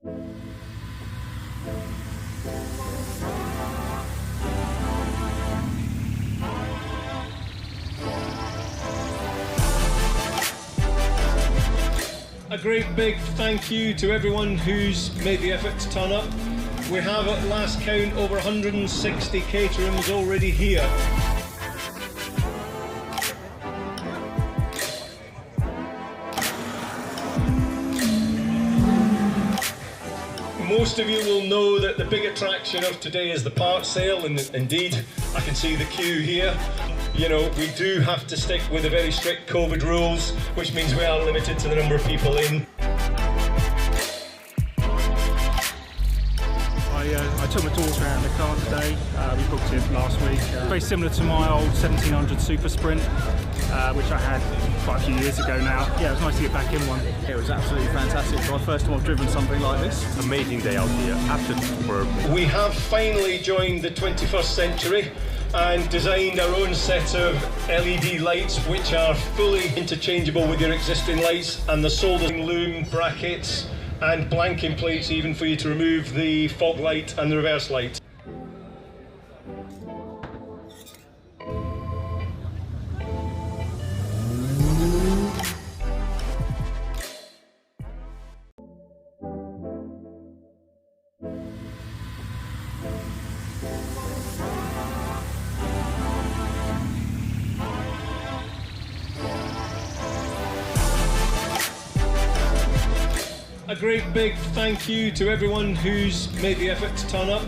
A great big thank you to everyone who's made the effort to turn up. We have at last count over 160 Caterhams already here. Most of you will know that the big attraction of today is the parts sale, and indeed I can see the queue here. You know, we do have to stick with the very strict COVID rules, which means we are limited to the number of people in. I took my daughter out in the car today. We booked it last week. Very similar to my old 1700 Super Sprint, which I had quite a few years ago now. Yeah, it was nice to get back in one. It was absolutely fantastic. It's my first time I've driven something like this. Amazing day out here, absolutely superb. We have finally joined the 21st century and designed our own set of LED lights which are fully interchangeable with your existing lights, and the soldering loom brackets and blanking plates even for you to remove the fog light and the reverse light. A great big thank you to everyone who's made the effort to turn up.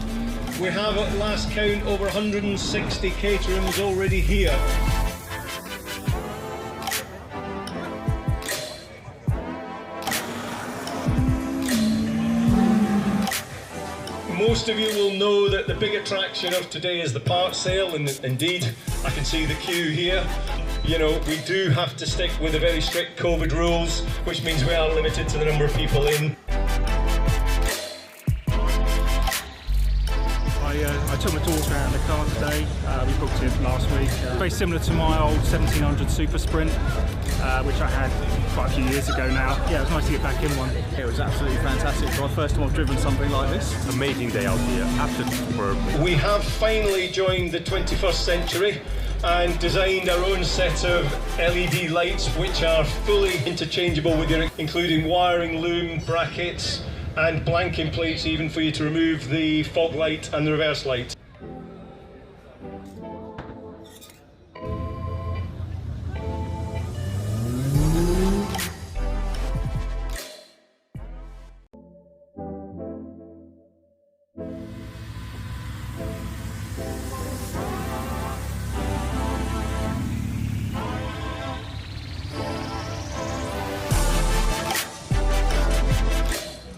We have at last count over 160 Caterhams already here. Most of you will know that the big attraction of today is the parts sale, and indeed I can see the queue here. You know, we do have to stick with the very strict COVID rules, which means we are limited to the number of people in. I took my daughter out in the car today. We booked it last week. Very similar to my old 1700 Super Sprint, which I had quite a few years ago now. Yeah, it was nice to get back in one. It was absolutely fantastic. It's my first time I've driven something like this. Amazing day out here, absolutely superb. We have finally joined the 21st century and designed our own set of LED lights which are fully interchangeable with your, including wiring loom brackets and blanking plates even for you to remove the fog light and the reverse light.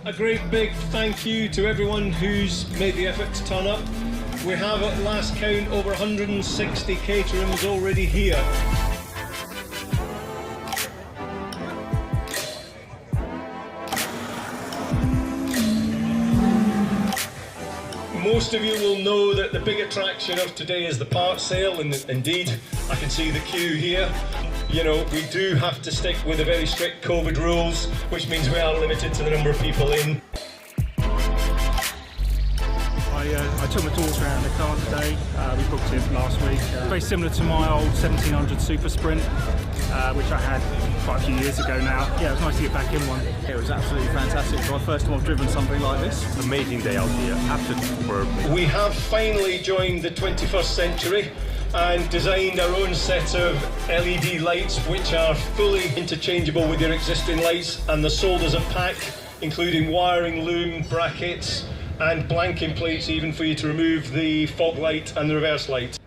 A great big thank you to everyone who's made the effort to turn up. We have at last count over 160 Caterhams already here. Most of you will know that the big attraction of today is the parts sale, and indeed I can see the queue here. You know, we do have to stick with the very strict COVID rules, which means we are limited to the number of people in. I took my daughter out in the car today. We booked it last week. Very similar to my old 1700 Super Sprint, which I had quite a few years ago now. Yeah, it was nice to get back in one. It was absolutely fantastic. It's my first time I've driven something like this. Amazing day out here, absolutely superb. We have finally joined the 21st century and designed our own set of LED lights which are fully interchangeable with your existing lights, and the solders are packed, including wiring loom brackets and blanking plates even for you to remove the fog light and the reverse light.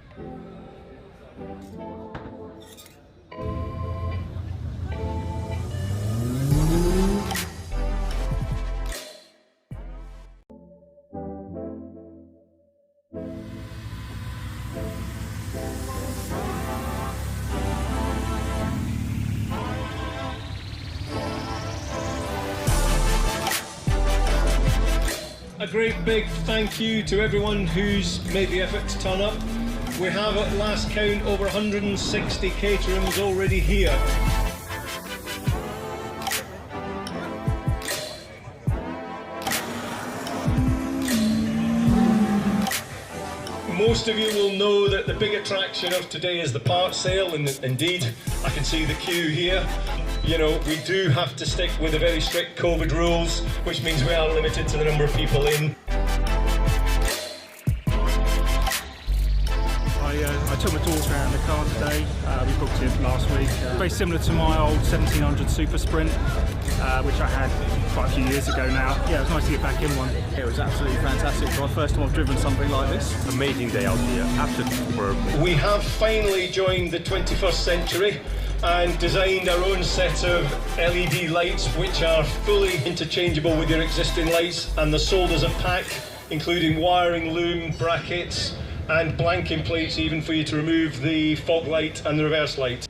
A great big thank you to everyone who's made the effort to turn up. We have at last count over 160 Caterhams already here. Most of you will know that the big attraction of today is the parts sale, and indeed, I can see the queue here. You know, we do have to stick with the very strict COVID rules, which means we are limited to the number of people in. I took my daughter out in the car today. We booked it last week. Very similar to my old 1700 Super Sprint, which I had quite a few years ago now. Yeah, it was nice to get back in one. It was absolutely fantastic. It's my first time I've driven something like this. Amazing day out here. Absolutely superb. We have finally joined the 21st century and designed our own set of LED lights, which are fully interchangeable with your existing lights, and they're sold as a pack, including wiring, loom, brackets, and blanking plates even for you to remove the fog light and the reverse light.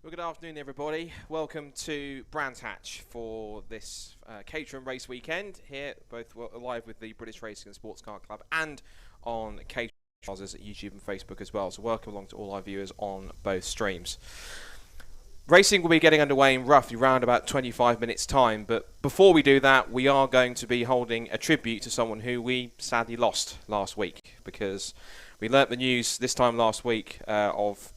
Well, good afternoon, everybody. Welcome to Brands Hatch for this Caterham race weekend here, both live with the British Racing and Sports Car Club and on Caterham at YouTube and Facebook as well. So welcome along to all our viewers on both streams. Racing will be getting underway in roughly around about 25 minutes time, but before we do that, we are going to be holding a tribute to someone who we sadly lost last week, because we learnt the news this time last week of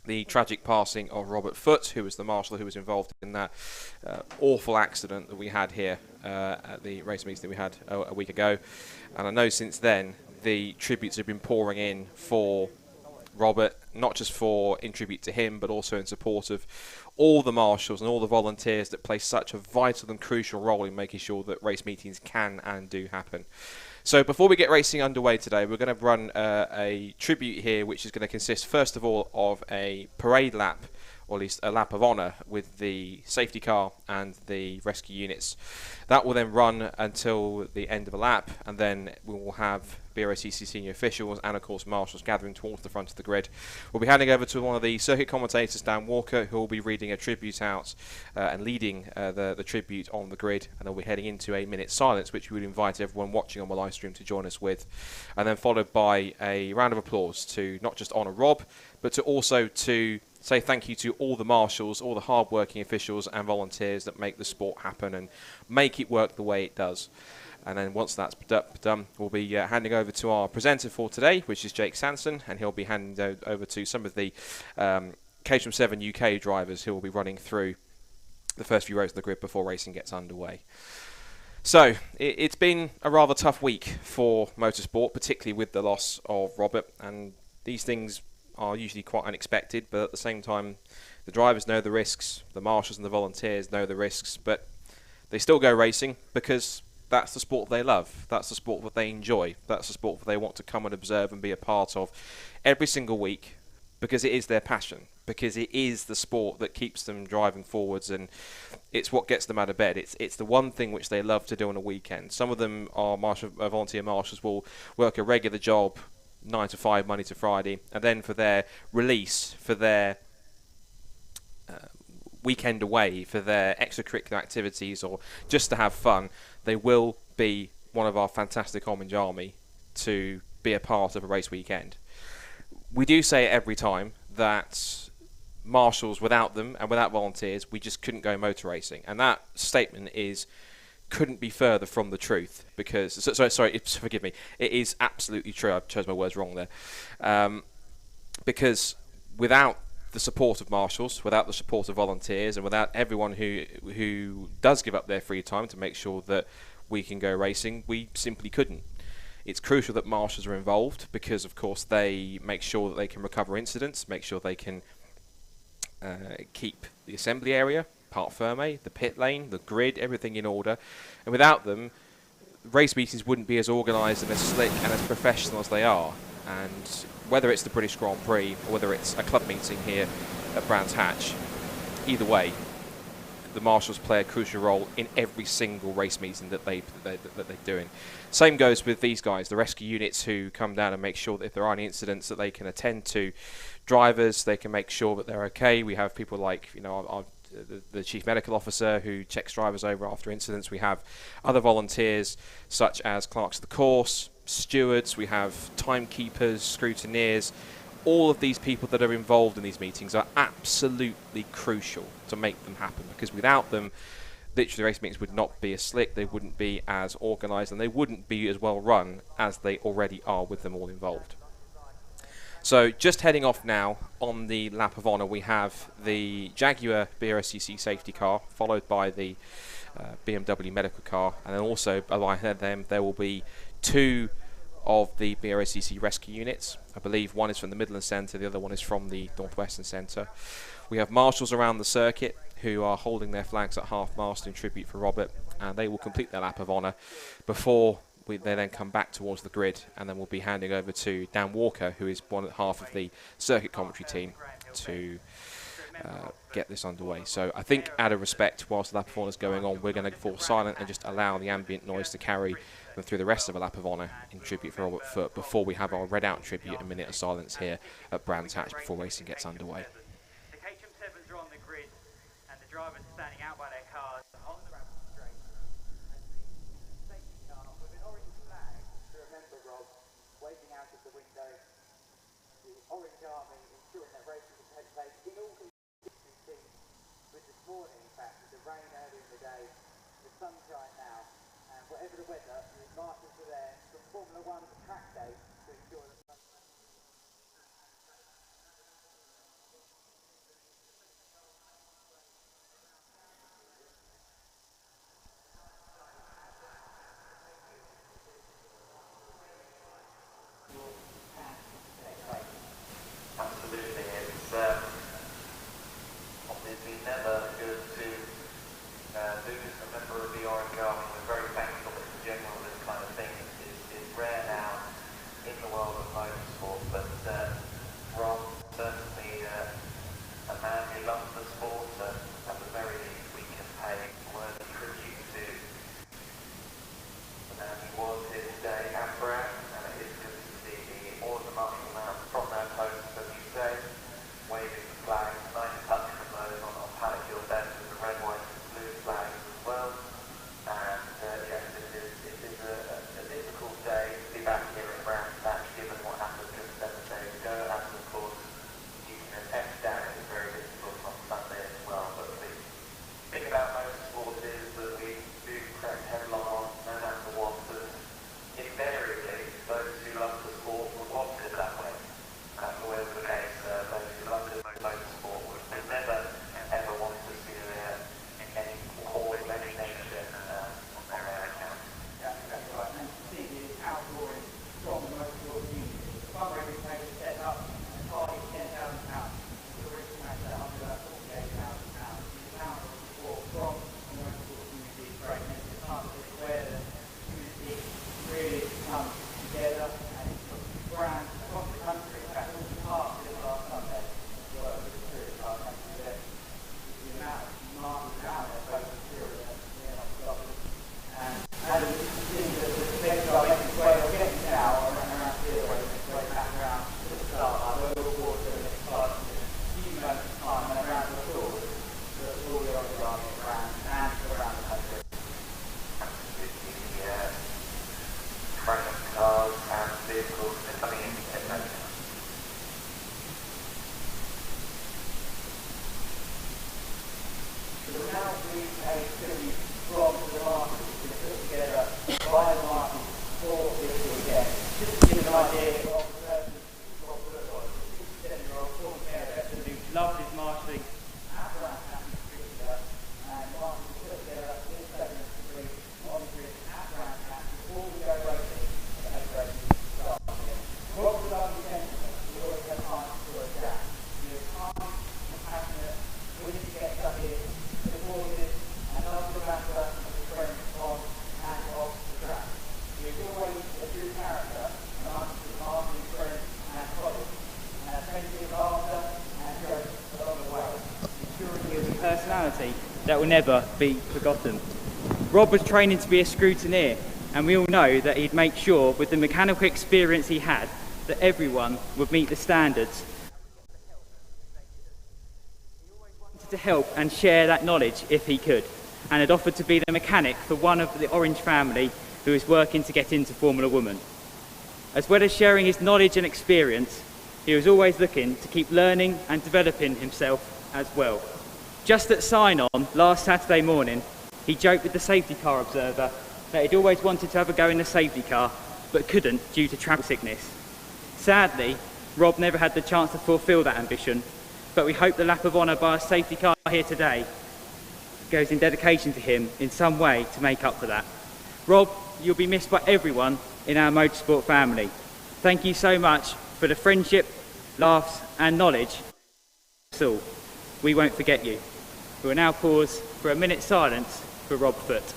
the tragic passing of Robert Foote, who was the marshal who was involved in that awful accident that we had here at the race meeting that we had a week ago. And I know since then the tributes have been pouring in for Robert, not just in tribute to him, but also in support of all the marshals and all the volunteers that play such a vital and crucial role in making sure that race meetings can and do happen. So before we get racing underway today, we're going to run a tribute here, which is going to consist first of all of a parade lap, or at least a lap of honour, with the safety car and the rescue units. That will then run until the end of the lap, and then we will have Brscc senior officials and of course marshals gathering towards the front of the grid. We'll be handing over to one of the circuit commentators, Dan Walker, who will be reading a tribute out and leading the tribute on the grid, and then we'll be heading into a minute's silence, which we would invite everyone watching on the live stream to join us with, and then followed by a round of applause to not just honour Rob, but to also to say thank you to all the marshals, all the hard-working officials and volunteers that make the sport happen and make it work the way it does. And then once that's done, we'll be handing over to our presenter for today, which is Jake Sanson, and he'll be handing over to some of the Caterham 7 UK drivers who will be running through the first few rows of the grid before racing gets underway. So, it's been a rather tough week for motorsport, particularly with the loss of Robert, and these things are usually quite unexpected, but at the same time, the drivers know the risks, the marshals and the volunteers know the risks, but they still go racing because that's the sport they love, that's the sport that they enjoy, that's the sport that they want to come and observe and be a part of every single week, because it is their passion, because it is the sport that keeps them driving forwards, and it's what gets them out of bed. It's the one thing which they love to do on a weekend. Some of them are volunteer marshals, will work a regular job 9 to 5, Monday to Friday, and then for their release, for their weekend away, for their extracurricular activities, or just to have fun, they will be one of our fantastic Orange Army to be a part of a race weekend. We do say it every time that marshals, without them and without volunteers, we just couldn't go motor racing, and that statement couldn't be further from the truth, because sorry, forgive me, it is absolutely true. I chose my words wrong there, because without the support of marshals, without the support of volunteers, and without everyone who does give up their free time to make sure that we can go racing, we simply couldn't. It's crucial that marshals are involved, because of course they make sure that they can recover incidents, make sure they can keep the assembly area, part ferme, the pit lane, the grid, everything in order. And without them, race meetings wouldn't be as organised and as slick and as professional as they are. And whether it's the British Grand Prix or whether it's a club meeting here at Brands Hatch, either way, the marshals play a crucial role in every single race meeting that they're doing. Same goes with these guys, the rescue units, who come down and make sure that if there are any incidents that they can attend to drivers, they can make sure that they're okay. We have people like, our the chief medical officer who checks drivers over after incidents. We have other volunteers such as clerks of the course, stewards, we have timekeepers, scrutineers. All of these people that are involved in these meetings are absolutely crucial to make them happen, because without them, literally race meetings would not be as slick, they wouldn't be as organised, and they wouldn't be as well run as they already are with them all involved. So just heading off now on the lap of honour, we have the Jaguar Brscc safety car, followed by the BMW medical car, and then also behind them there will be two of the Brscc rescue units. I believe one is from the Midland Centre, the other one is from the Northwestern Centre. We have marshals around the circuit who are holding their flags at half-mast in tribute for Robert, and they will complete their lap of honour before they then come back towards the grid, and then we'll be handing over to Dan Walker, who is half of the circuit commentary team, to get this underway. So I think, out of respect, whilst the lap of honour is going on, we're going to fall silent and just allow the ambient noise to carry them through the rest of the lap of honour in tribute for Robert Foote before we have our read out tribute, a minute of silence here at Brands Hatch before racing gets underway. The Caterham 7s are on the grid, and the drivers are standing out by their cars on the rapid straight. And the safety car with an orange flag to remember Rob waving out of the window. The Orange Army ensuring that racing can take place in all consistency with this morning, in fact, with the rain early in the day, the sunshine now, and whatever the weather, the marshals are there from Formula 1 track day to ensure that Absolutely, it's obviously never good to lose a member of the Orange Army. We're very thankful that in general this kind of thing is rare now in the world of motorsport, but Rob, certainly a man who loves the sport, at the very least we can pay worthy tribute to the man he was here today at Brands, and it is good to see all of the marshal mounts from their posts, as you say, waving the flags. Nice touch from those on paddock hill bench with the red, white and blue flags as well. And yes, it is a difficult day to be back here at Brands Hatch, given what happened just 7 days ago. And of course, you can attest that it was very difficult on Sunday as well. But the thing about motorsport is that we do press headlong on no matter what, and invariably those who love the sport will watch it that way. That's always the case. Those who love the motorsport would never ever want to see any cause of any nation on their account. Yeah, that's right. And to see the outpouring from the motorsport community. The fundraising page is set up and target £10,000. The racing match set up about £48,000. The amount of support from the motorsport community is great. And it's a partnership where the community really comes together, and it's got brands across the country. In fact, all the parts of it last Sunday were with the Spirit car. Thank you there. The amount of marbles down there, both in Syria and in Scotland. And Adam, you can see that the next car makes its way, we're getting now around here, where it's its way back around to the start line, where we'll walk to the next part of the huge amount of time and around the floor, that all the Orange Army around and around the country. Absolutely, front cars and vehicles are coming into pit lane. So we'll now do a tribute from the marshals to put together by the marshals for this weekend. Just to give an idea of the person Rob Foote was, a 67-year-old former care veteran who loved his marshalling at Brands Hatch in particular, and marshals put together this segment to bring on the grid at Brands Hatch before we go racing at the racing start again. Rob's a lovely gentleman, he always has time for a chat. He was kind, compassionate, willing to get stuck in, supportive, and loves the banter of his friends on and off the track. He was always a true character amongst his marshalling friends and colleagues, and a plenty of laughter and jokes along the way, ensuring he was a personality that will never be forgotten. Rob was training to be a scrutineer, and we all know that he'd make sure, with the mechanical experience he had, that everyone would meet the standards. He always wanted to to help and share that knowledge if he could, and had offered to be the mechanic for one of the Orange family who is working to get into Formula Woman. As well as sharing his knowledge and experience, he was always looking to keep learning and developing himself as well. Just at sign-on last Saturday morning, he joked with the safety car observer that he'd always wanted to have a go in the safety car, but couldn't due to travel sickness. Sadly, Rob never had the chance to fulfil that ambition, but we hope the lap of honour by a safety car here today goes in dedication to him in some way to make up for that. Rob, you'll be missed by everyone in our motorsport family. Thank you so much for the friendship, laughs and knowledge. So, we won't forget you. We will now pause for a minute's silence for Rob Foote.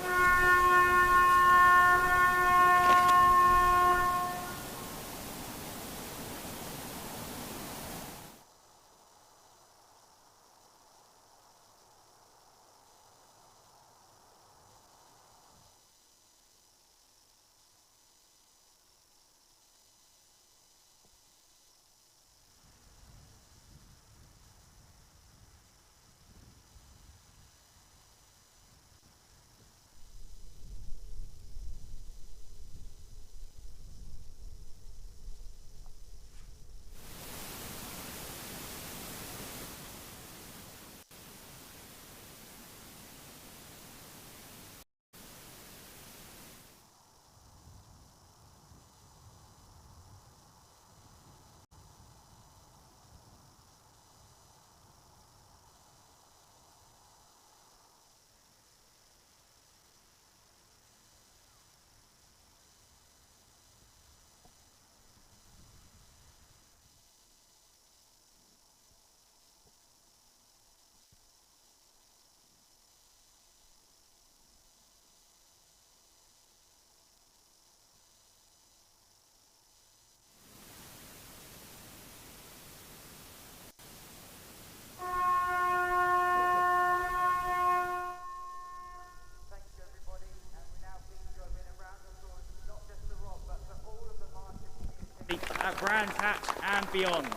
At Brands Hatch and beyond.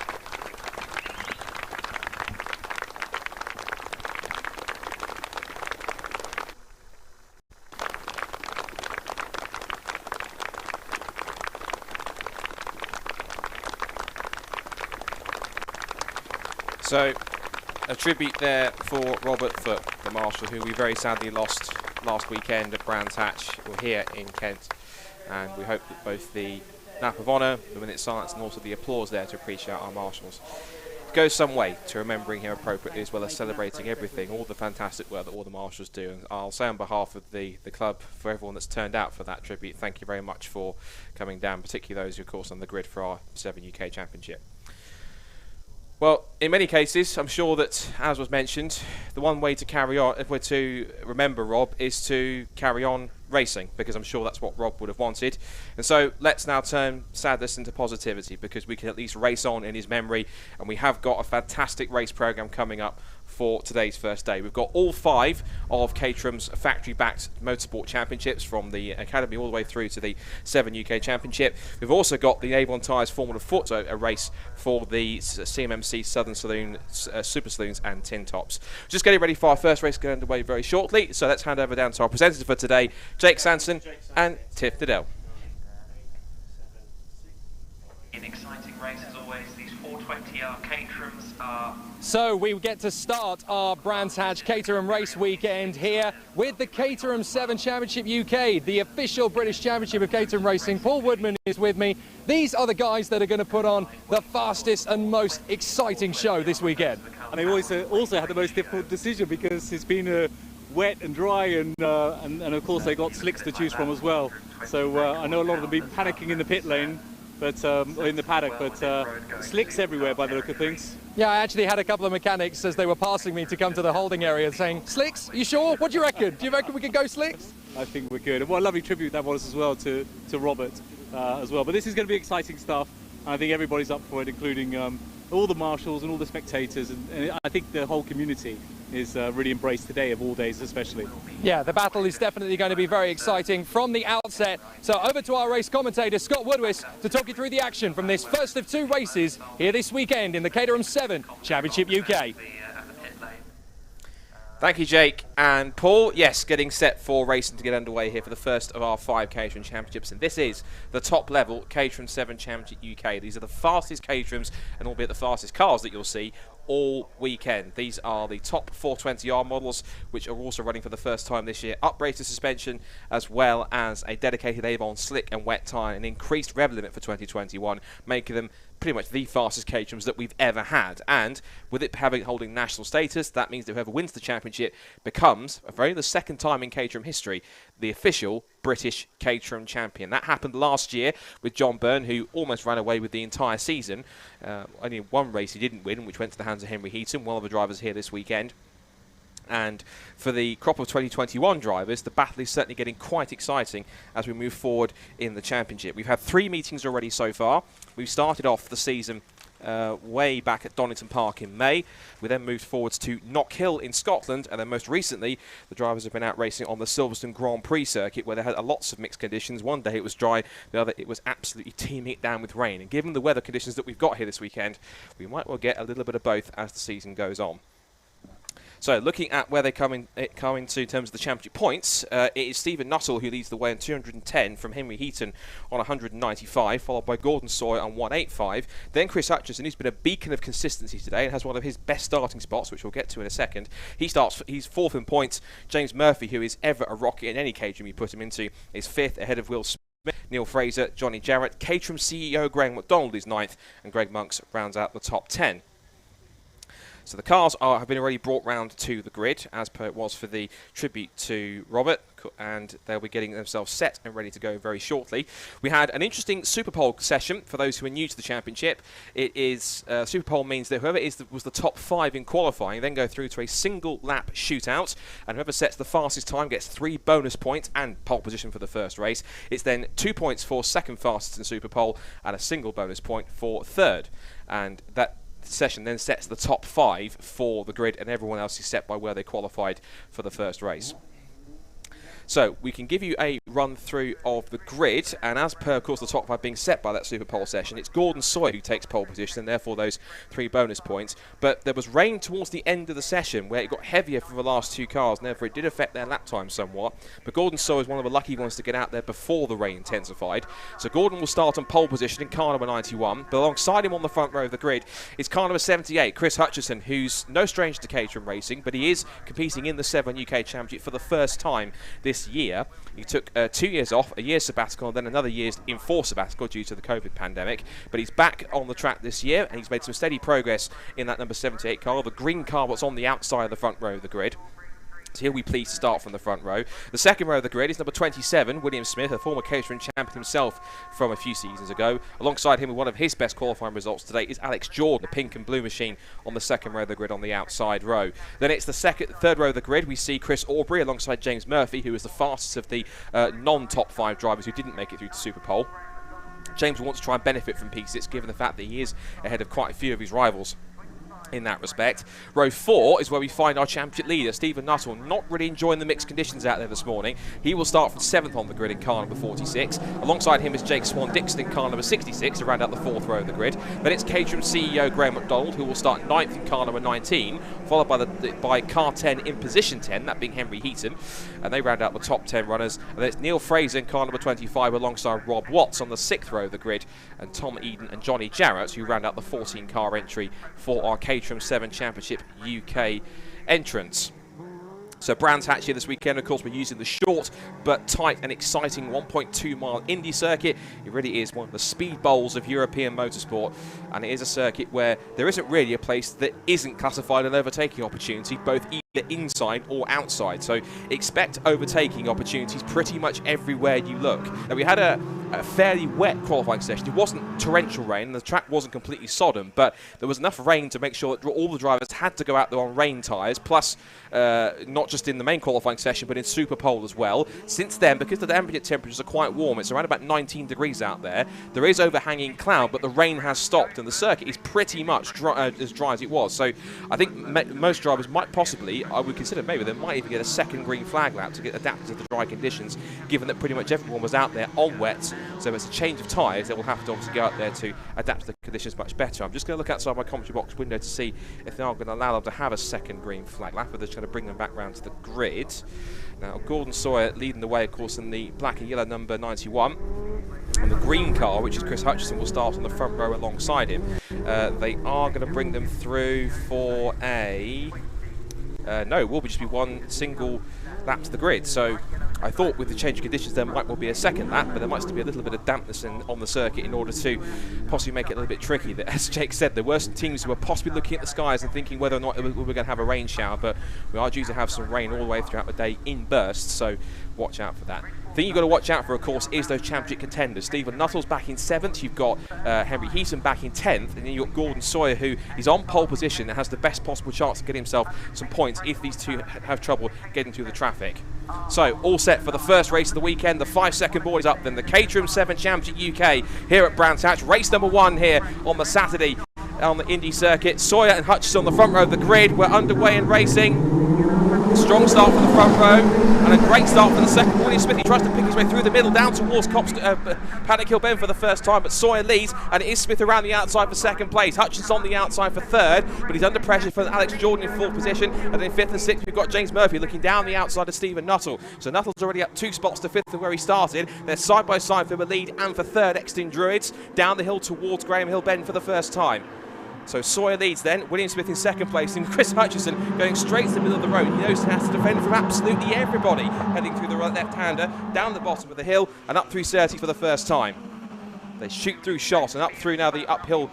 So, a tribute there for Robert Foote, the marshal, who we very sadly lost last weekend at Brands Hatch, or here in Kent. And we hope that both the lap of honour, the minute silence, and also the applause there to appreciate our marshals goes some way to remembering him appropriately, as well as celebrating everything, all the fantastic work that all the marshals do. And I'll say on behalf of the club, for everyone that's turned out for that tribute, thank you very much for coming down, particularly those who, of course, on the grid for our 7 UK Championship. Well, in many cases, I'm sure that, as was mentioned, the one way to carry on, if we're to remember Rob, is to carry on racing, because I'm sure that's what Rob would have wanted. And so let's now turn sadness into positivity, because we can at least race on in his memory, and we have got a fantastic race programme coming up for today's first day. We've got all 5 of Caterham's factory-backed motorsport championships, from the Academy all the way through to the 7 UK Championship. We've also got the Avon Tyres Formula Foot, so a race for the CMMC Southern Saloon, Super Saloons and Tin Tops. Just getting ready for our first race, going underway very shortly, so let's hand over down to our presenters for today, Jake Sanson and Tiff Diddell. An exciting race as always. These 420R Caterhams are... So we get to start our Brands Hatch Caterham race weekend here with the Caterham 7 Championship UK, the official British Championship of Caterham Racing. Paul Woodman is with me. These are the guys that are going to put on the fastest and most exciting show this weekend. And they also had the most difficult decision, because it's been wet and dry, and of course they got slicks to choose from as well. So I know a lot of them been panicking in the pit lane, but in the paddock, but slicks everywhere by the look of things. Yeah, I actually had a couple of mechanics as they were passing me to come to the holding area saying, "Slicks, you sure? What do you reckon? Do you reckon we can go slicks?" I think we're good. And what a lovely tribute that was as well to Robert as well. But this is going to be exciting stuff, and I think everybody's up for it, including all the marshals and all the spectators, and I think the whole community is really embraced today, of all days especially. Yeah, the battle is definitely going to be very exciting from the outset. So over to our race commentator, Scott Woodwis, to talk you through the action from this first of 2 races here this weekend in the Caterham 7 Championship UK. Thank you, Jake and Paul. Yes, getting set for racing to get underway here for the first of our 5 Caterham Championships, and this is the top level Caterham 7 Championship UK. These are the fastest Caterhams and albeit the fastest cars that you'll see all weekend. These are the top 420R models, which are also running for the first time this year. Uprated suspension, as well as a dedicated Avon slick and wet tyre, and increased rev limit for 2021, making them pretty much the fastest Caterhams that we've ever had. And with it holding national status, that means that whoever wins the championship becomes, for only the second time in Caterham history, the official British Caterham champion. That happened last year with John Byrne, who almost ran away with the entire season. Only one race he didn't win, which went to the hands of Henry Heaton, one of the drivers here this weekend. And for the crop of 2021 drivers, the battle is certainly getting quite exciting as we move forward in the championship. We've had 3 meetings already so far. We've started off the season way back at Donington Park in May. We then moved forwards to Knockhill in Scotland, and then most recently the drivers have been out racing on the Silverstone Grand Prix circuit, where they had lots of mixed conditions. One day it was dry, the other it was absolutely teeming it down with rain. And given the weather conditions that we've got here this weekend, we might well get a little bit of both as the season goes on. So looking at where they come into in terms of the championship points, it is Stephen Nuttall who leads the way on 210 from Henry Heaton on 195, followed by Gordon Sawyer on 185. Then Chris Hutchinson, who's been a beacon of consistency today and has one of his best starting spots, which we'll get to in a second. He's 4th in points. James Murphy, who is ever a rocket in any Caterham you put him into, is 5th ahead of Will Smith, Neil Fraser, Johnny Jarrett. Caterham CEO Greg Macdonald is 9th, and Greg Monks rounds out the top 10. So the cars have been already brought round to the grid, as per it was for the tribute to Robert, and they'll be getting themselves set and ready to go very shortly. We had an interesting Super Pole session for those who are new to the championship. It is Super Pole means that whoever was the top 5 in qualifying then go through to a single lap shootout, and whoever sets the fastest time gets 3 bonus points and pole position for the first race. It's then 2 points for second fastest in Super Pole and a single bonus point for third, and that session then sets the top 5 for the grid, and everyone else is set by where they qualified for the first race. So we can give you a run through of the grid, and as per, of course, the top 5 being set by that Super Pole session, it's Gordon Sawyer who takes pole position, and therefore those 3 bonus points. But there was rain towards the end of the session where it got heavier for the last 2 cars, and therefore it did affect their lap time somewhat. But Gordon Sawyer is one of the lucky ones to get out there before the rain intensified. So Gordon will start on pole position in car number 91, but alongside him on the front row of the grid is car number 78, Chris Hutchinson, who's no stranger to Caterham racing, but he is competing in the 7 UK Championship for the first time this year. He took 2 years off, a year's sabbatical, and then another year's enforced sabbatical due to the COVID pandemic. But he's back on the track this year, and he's made some steady progress in that number 78 car, the green car that's on the outside of the front row of the grid. So he'll be pleased to start from the front row. The second row of the grid is number 27, William Smith, a former Caterham champion himself from a few seasons ago. Alongside him, with one of his best qualifying results today, is Alex Jordan, the pink and blue machine, on the second row of the grid on the outside row. Then it's the third row of the grid. We see Chris Aubry alongside James Murphy, who is the fastest of the non-top 5 drivers who didn't make it through to Super Pole. James wants to try and benefit from P6, given the fact that he is ahead of quite a few of his rivals in that respect. Row 4 is where we find our championship leader, Stephen Nuttall, not really enjoying the mixed conditions out there this morning. He will start from 7th on the grid in car number 46. Alongside him is Jake Swan-Dixon in car number 66 to round out the 4th row of the grid. Then it's Caterham CEO Graham Macdonald, who will start 9th in car number 19, followed by car 10 in position 10, that being Henry Heaton, and they round out the top 10 runners. And then it's Neil Fraser in car number 25 alongside Rob Watts on the 6th row of the grid, and Tom Eden and Johnny Jarrett, who round out the 14 car entry for our Caterham 7 Championship UK entrance. So Brands Hatch here this weekend, of course, we're using the short but tight and exciting 1.2 mile Indy Circuit. It really is one of the speed bowls of European motorsport, and it is a circuit where there isn't really a place that isn't classified an overtaking opportunity, both either inside or outside. So expect overtaking opportunities pretty much everywhere you look. Now, we had a fairly wet qualifying session. It wasn't torrential rain, the track wasn't completely sodden, but there was enough rain to make sure that all the drivers had to go out there on rain tyres, plus not just in the main qualifying session, but in Super Pole as well. Since then, because the ambient temperatures are quite warm, it's around about 19 degrees out there, there is overhanging cloud, but the rain has stopped, and the circuit is pretty much as dry as it was. So I think most drivers might possibly actually, I would consider maybe they might even get a second green flag lap to get adapted to the dry conditions, given that pretty much everyone was out there on wet. So it's a change of tyres. They will have to obviously go out there to adapt to the conditions much better. I'm just going to look outside my commentary box window to see if they are going to allow them to have a second green flag lap, or they're just going to bring them back round to the grid. Now, Gordon Sawyer leading the way, of course, in the black and yellow number 91. And the green car, which is Chris Hutchison, will start on the front row alongside him. They are going to bring them through for a... no, it will just be one single lap to the grid. So I thought with the change of conditions there might well be a second lap, but there might still be a little bit of dampness on the circuit in order to possibly make it a little bit tricky. As Jake said, there were some teams who were possibly looking at the skies and thinking whether or not we were going to have a rain shower, but we are due to have some rain all the way throughout the day in bursts, so watch out for that. The thing you've got to watch out for, of course, is those championship contenders. Stephen Nuttall's back in 7th, you've got Henry Heaton back in 10th, and then you've got Gordon Sawyer, who is on pole position and has the best possible chance to get himself some points if these two have trouble getting through the traffic. So, all set for the first race of the weekend. The 5-second board is up then. The Caterham 7 Championship UK here at Brands Hatch. Race number 1 here on the Saturday on the Indy Circuit. Sawyer and Hutchison on the front row of the grid. We're underway in racing. Strong start for the front row and a great start for the second. William Smith, he tries to pick his way through the middle down towards Paddock Hill Bend for the first time, but Sawyer leads, and it is Smith around the outside for second place. Hutchins on the outside for third, but he's under pressure for Alex Jordan in fourth position, and then 5th and 6th we've got James Murphy looking down the outside of Stephen Nuttall. So Nuttall's already up 2 spots to 5th and where he started. They're side by side for the lead and for third Exton Druids down the hill towards Graham Hill Bend for the first time. So Sawyer leads then, William Smith in second place, and Chris Hutchison going straight to the middle of the road. He knows he has to defend from absolutely everybody, heading through the left-hander, down the bottom of the hill, and up through Surtees for the first time. They shoot through Shot and up through now the uphill.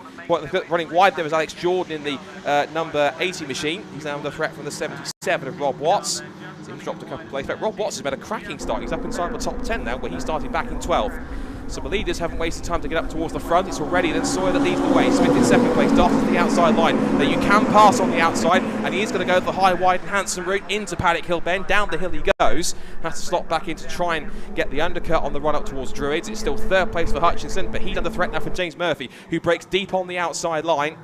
Running wide there was Alex Jordan in the number 80 machine. He's now under threat from the 77 of Rob Watts. So he's dropped a couple of places. But Rob Watts has made a cracking start. He's up inside the top 10 now, where he started back in 12th. So the leaders haven't wasted time to get up towards the front. It's already then Sawyer that leads the way. Smith in second place, darts to the outside line. Now you can pass on the outside, and he is going to go the high, wide and handsome route into Paddock Hill Bend. Down the hill he goes. Has to slot back in to try and get the undercut on the run up towards Druids. It's still third place for Hutchinson, but he's under threat now from James Murphy, who breaks deep on the outside line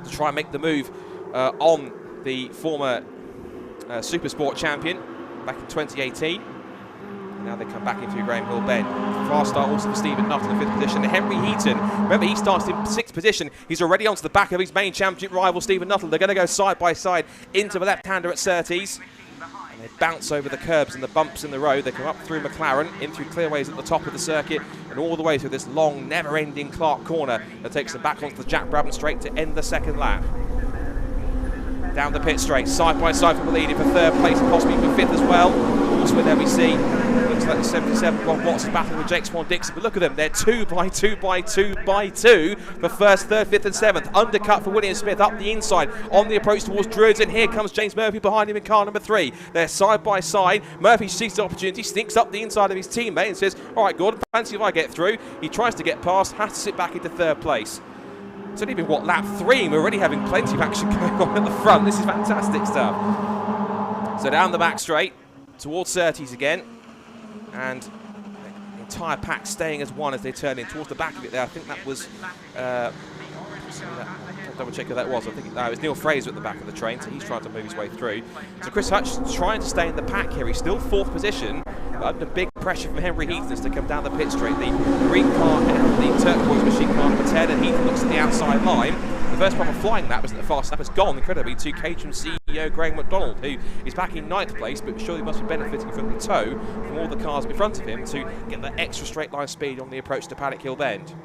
to try and make the move on the former Supersport champion back in 2018. Now they come back in through Graham Hill Bend. Fast start also for Stephen Nutt in the 5th position. Henry Heaton, remember he starts in 6th position. He's already onto the back of his main championship rival Stephen Nuttall. They're going to go side by side into the left-hander at Surtees. And they bounce over the curbs and the bumps in the road. They come up through McLaren, in through clearways at the top of the circuit, and all the way through this long, never-ending Clark corner that takes them back onto the Jack Brabham straight to end the second lap. Down the pit straight, side by side for the lead for third place and possibly for 5th as well. Also there we see, looks like the 77 Rob Watts is battling with Jake Swan Dixon, but look at them, they're 2 by 2 by 2 by 2 for 1st, 3rd, 5th and 7th. Undercut for William Smith up the inside on the approach towards Druids, and here comes James Murphy behind him in car number 3. They're side by side. Murphy sees the opportunity, sneaks up the inside of his teammate and says, all right Gordon, fancy if I get through. He tries to get past, has to sit back into 3rd place. It's only been, what, lap 3, and we're already having plenty of action going on at the front. This is fantastic stuff. So down the back straight, towards Surtees again, and the entire pack staying as one as they turn in towards the back of it there. I think that was, double check who that was. I think it was Neil Fraser at the back of the train, so he's trying to move his way through. So Chris Hutchins trying to stay in the pack here. He's still 4th position, but under big pressure from Henry Heaton to come down the pit straight. The green car and the turquoise machine car number 10, and Heaton looks at the outside line. The first problem flying that was that the fast lap has gone incredibly to Caterham CEO Greg Macdonald, who is back in 9th place, but surely must be benefiting from the tow from all the cars in front of him to get that extra straight line speed on the approach to Paddock Hill Bend.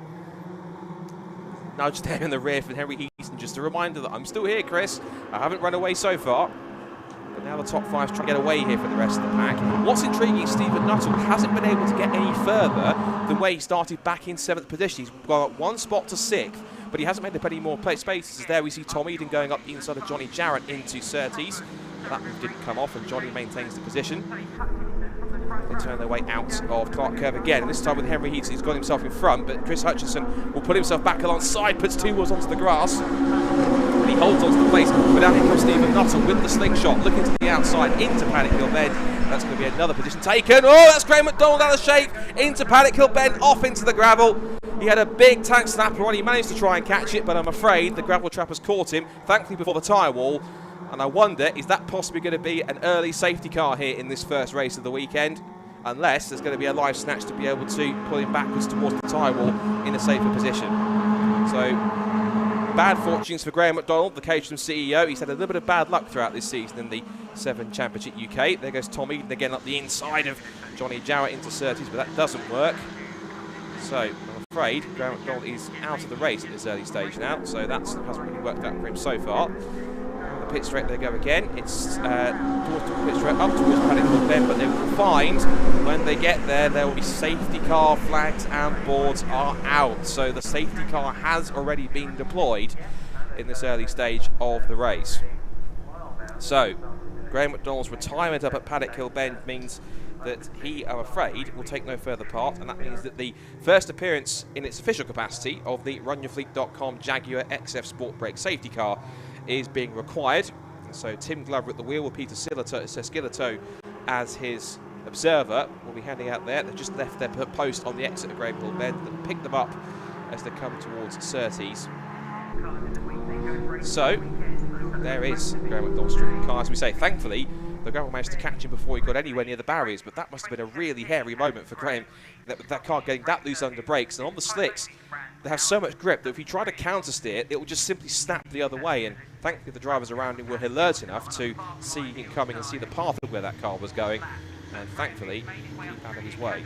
Nudge there in the rear from Henry Heaton, just a reminder that I'm still here, Chris. I haven't run away so far. But now the top 5's trying to get away here from the rest of the pack. What's intriguing is Stephen Nuttall hasn't been able to get any further than where he started back in 7th position. He's got 1 spot to 6th, but he hasn't made up any more spaces. There we see Tom Eden going up the inside of Johnny Jarrett into Surtees. That move didn't come off, and Johnny maintains the position. They turn their way out of Clark Curve again, and this time with Henry Heaton, he's got himself in front, but Chris Hutchison will put himself back alongside, puts 2 wheels onto the grass, and he holds onto the place, but down here comes Stephen Nuttall with the slingshot, looking to the outside into Paddock Hill Bend. That's going to be another position taken. Oh, that's Graham Macdonald out of shape, into Paddock Hill Bend, off into the gravel. He had a big tank snapper on, he managed to try and catch it, but I'm afraid the gravel trap has caught him, thankfully before the tyre wall. And I wonder, is that possibly going to be an early safety car here in this first race of the weekend? Unless there's going to be a live snatch to be able to pull him backwards towards the tyre wall in a safer position. So, bad fortunes for Graham Macdonald, the Caterham CEO. He's had a little bit of bad luck throughout this season in the 7 Championship UK. There goes Tom Eden again up the inside of Johnny Jarrett into Surtees, but that doesn't work. So, I'm afraid Graham Macdonald is out of the race at this early stage now, so that hasn't really worked out for him so far. The pit straight they go again. It's towards the pit straight up towards Paddock Hill Bend, but they will find when they get there will be safety car flags and boards are out. So the safety car has already been deployed in this early stage of the race. So Graham Macdonald's retirement up at Paddock Hill Bend means that he, I'm afraid, will take no further part, and that means that the first appearance in its official capacity of the RunYourFleet.com Jaguar XF Sport Brake safety car is being required. And so Tim Glover at the wheel with Peter Skilleto as his observer will be heading out there. They've just left their post on the exit of Graham Hill Bend and pick them up as they come towards Surtees. So there is Graham Macdonald's stricken car. As we say, thankfully, the gravel managed to catch him before he got anywhere near the barriers, but that must have been a really hairy moment for Graham, that car getting that loose under brakes. And on the slicks, they have so much grip that if you try to counter steer, it will just simply snap the other way. And thankfully, the drivers around him were alert enough to see him coming and see the path of where that car was going, and thankfully, keep out of his way.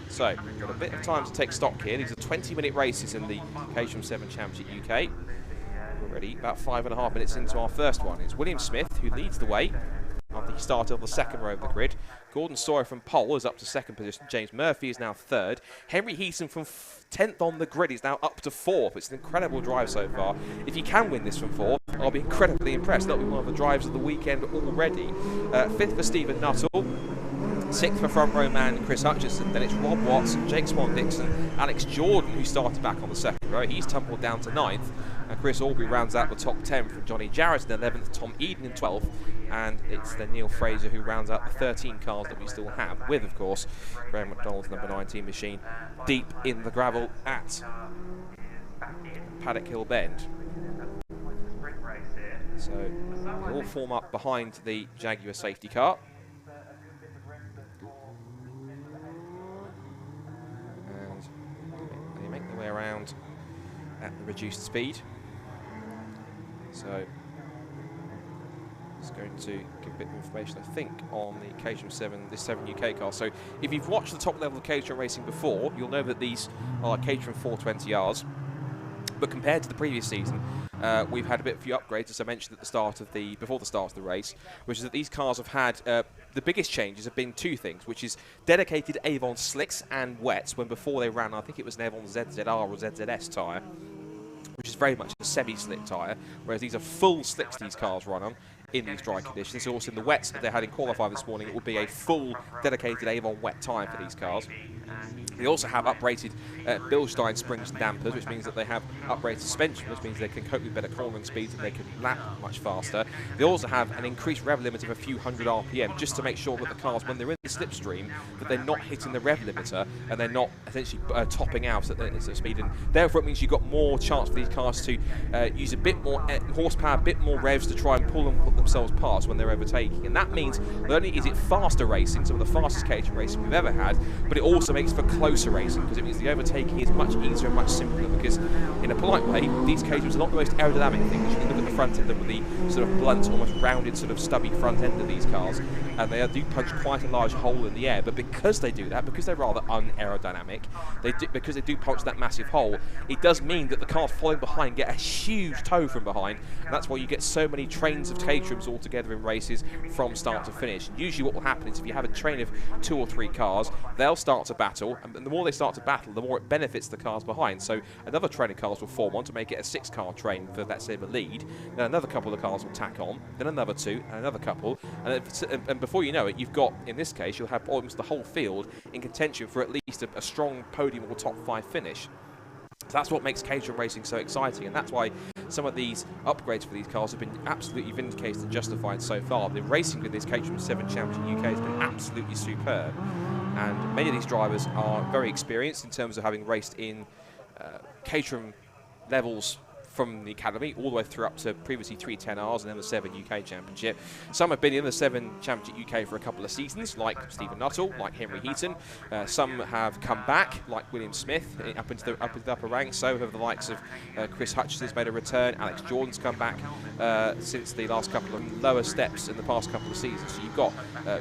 So, we've got a bit of time to take stock here. These are 20-minute races in the Caterham 7 Championship UK. We're already about 5.5 minutes into our first one. It's William Smith who leads the way after he started on the second row of the grid. Gordon Sawyer from pole is up to second position. James Murphy is now third. Henry Heaton from 10th on the grid is now up to fourth. It's an incredible drive so far. If he can win this from fourth, I'll be incredibly impressed. That'll be one of the drives of the weekend already. Fifth for Stephen Nuttall. Sixth for front row man Chris Hutchinson. Then it's Rob Watson, Jake Swan-Dixon, Alex Jordan, who started back on the second row. He's tumbled down to 9th. And Chris Aubry rounds out the top 10 from Johnny Jarrett in 11th, Tom Eden in 12th. And it's then Neil Fraser who rounds out the 13 cars that we still have, with, of course, Graham Macdonald's number 19 machine deep in the gravel at Paddock Hill Bend. So they all form up behind the Jaguar safety car. And they make their way around at the reduced speed. So it's going to give a bit more information, I think, on the Caterham 7, this 7 UK car. So if you've watched the top level of Caterham racing before, you'll know that these are Caterham 420Rs. But compared to the previous season, we've had a few upgrades, as I mentioned at the start of before the start of the race, which is that these cars have had the biggest changes have been two things, which is dedicated Avon slicks and wets. When before they ran, I think it was an Avon ZZR or ZZS tyre, which is very much a semi-slick tyre, whereas these are full slicks these cars run on in these dry conditions. Also in the wets that they had in qualify this morning, it would be a full dedicated Avon wet tyre for these cars. They also have uprated Bilstein springs and dampers, which means that they have uprated suspension, which means they can cope with better cornering speeds and they can lap much faster. They also have an increased rev limit of a few hundred RPM, just to make sure that the cars, when they're in the slipstream, that they're not hitting the rev limiter and they're not essentially topping out at the speed. And therefore it means you've got more chance for these cars to use a bit more horsepower, a bit more revs to try and pull themselves past when they're overtaking. And that means not only is it faster racing, some of the fastest Caterham racing we've ever had, but it also makes for closer racing, because it means the overtaking is much easier and much simpler, because in a polite way, these Caterhams are not the most aerodynamic things. You can look at the front end of the sort of blunt, almost rounded, sort of stubby front end of these cars, and they do punch quite a large hole in the air. But because they do that, because they're rather unaerodynamic, because they do punch that massive hole, it does mean that the cars following behind get a huge tow from behind, and that's why you get so many trains of Caterhams all together in races from start to finish. And usually what will happen is if you have a train of 2 or 3 cars, they'll start to battle, and the more they start to battle, the more it benefits the cars behind. So another train of cars will form on to make it a 6-car train for, let's say, the lead. Then another couple of cars will tack on, then another 2, and another couple. And before you know it, you've got, in this case, you'll have almost the whole field in contention for at least a strong podium or top 5 finish. So that's what makes Caterham racing so exciting, and that's why some of these upgrades for these cars have been absolutely vindicated and justified so far. The racing with this Caterham 7 Championship UK has been absolutely superb, and many of these drivers are very experienced in terms of having raced in Caterham levels from the academy all the way through up to previously 3 10Rs and then the 7 UK Championship. Some have been in the 7 Championship UK for a couple of seasons, like Stephen Nuttall, like Henry Heaton. Some have come back, like William Smith, up into the upper ranks. So have the likes of Chris Hutchison's made a return. Alex Jordan's come back since the last couple of lower steps in the past couple of seasons. So you've got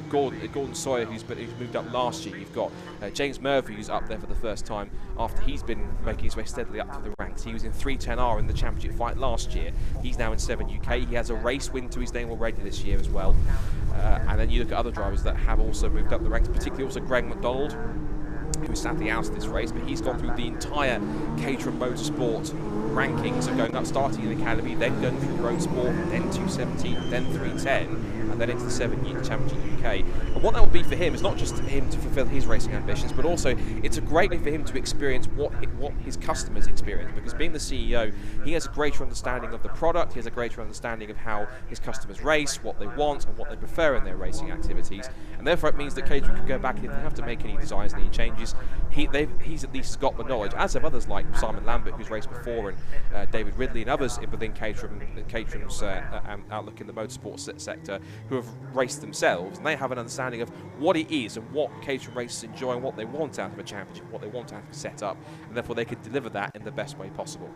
Gordon Sawyer, who's moved up last year. You've got James Murphy, who's up there for the first time after he's been making his way steadily up through the ranks. He was in 3 10R in the Championship fight last year. He's now in 7 UK. He has a race win to his name already this year as well. And then you look at other drivers that have also moved up the ranks, particularly also Greg Macdonald, who is sadly out of this race, but he's gone through the entire Caterham Motorsport rankings of going up, starting in the academy, then going through Road Sport, then 270, then 310, and then into the 7 Championship UK. And what that will be for him is not just him to fulfil his racing ambitions, but also it's a great way for him to experience what his customers experience, because being the CEO, he has a greater understanding of the product, he has a greater understanding of how his customers race, what they want and what they prefer in their racing activities, and therefore it means that Caterham can go back and if they have to make any designs, any changes, he's at least got the knowledge, as have others like Simon Lambert, who's raced before, and David Ridley and others within Caterham's outlook in the motorsport sector, who have raced themselves, and they have an understanding of what it is and what Caterham racers enjoy and what they want out of a championship, what they want out of a setup, and therefore they can deliver that in the best way possible.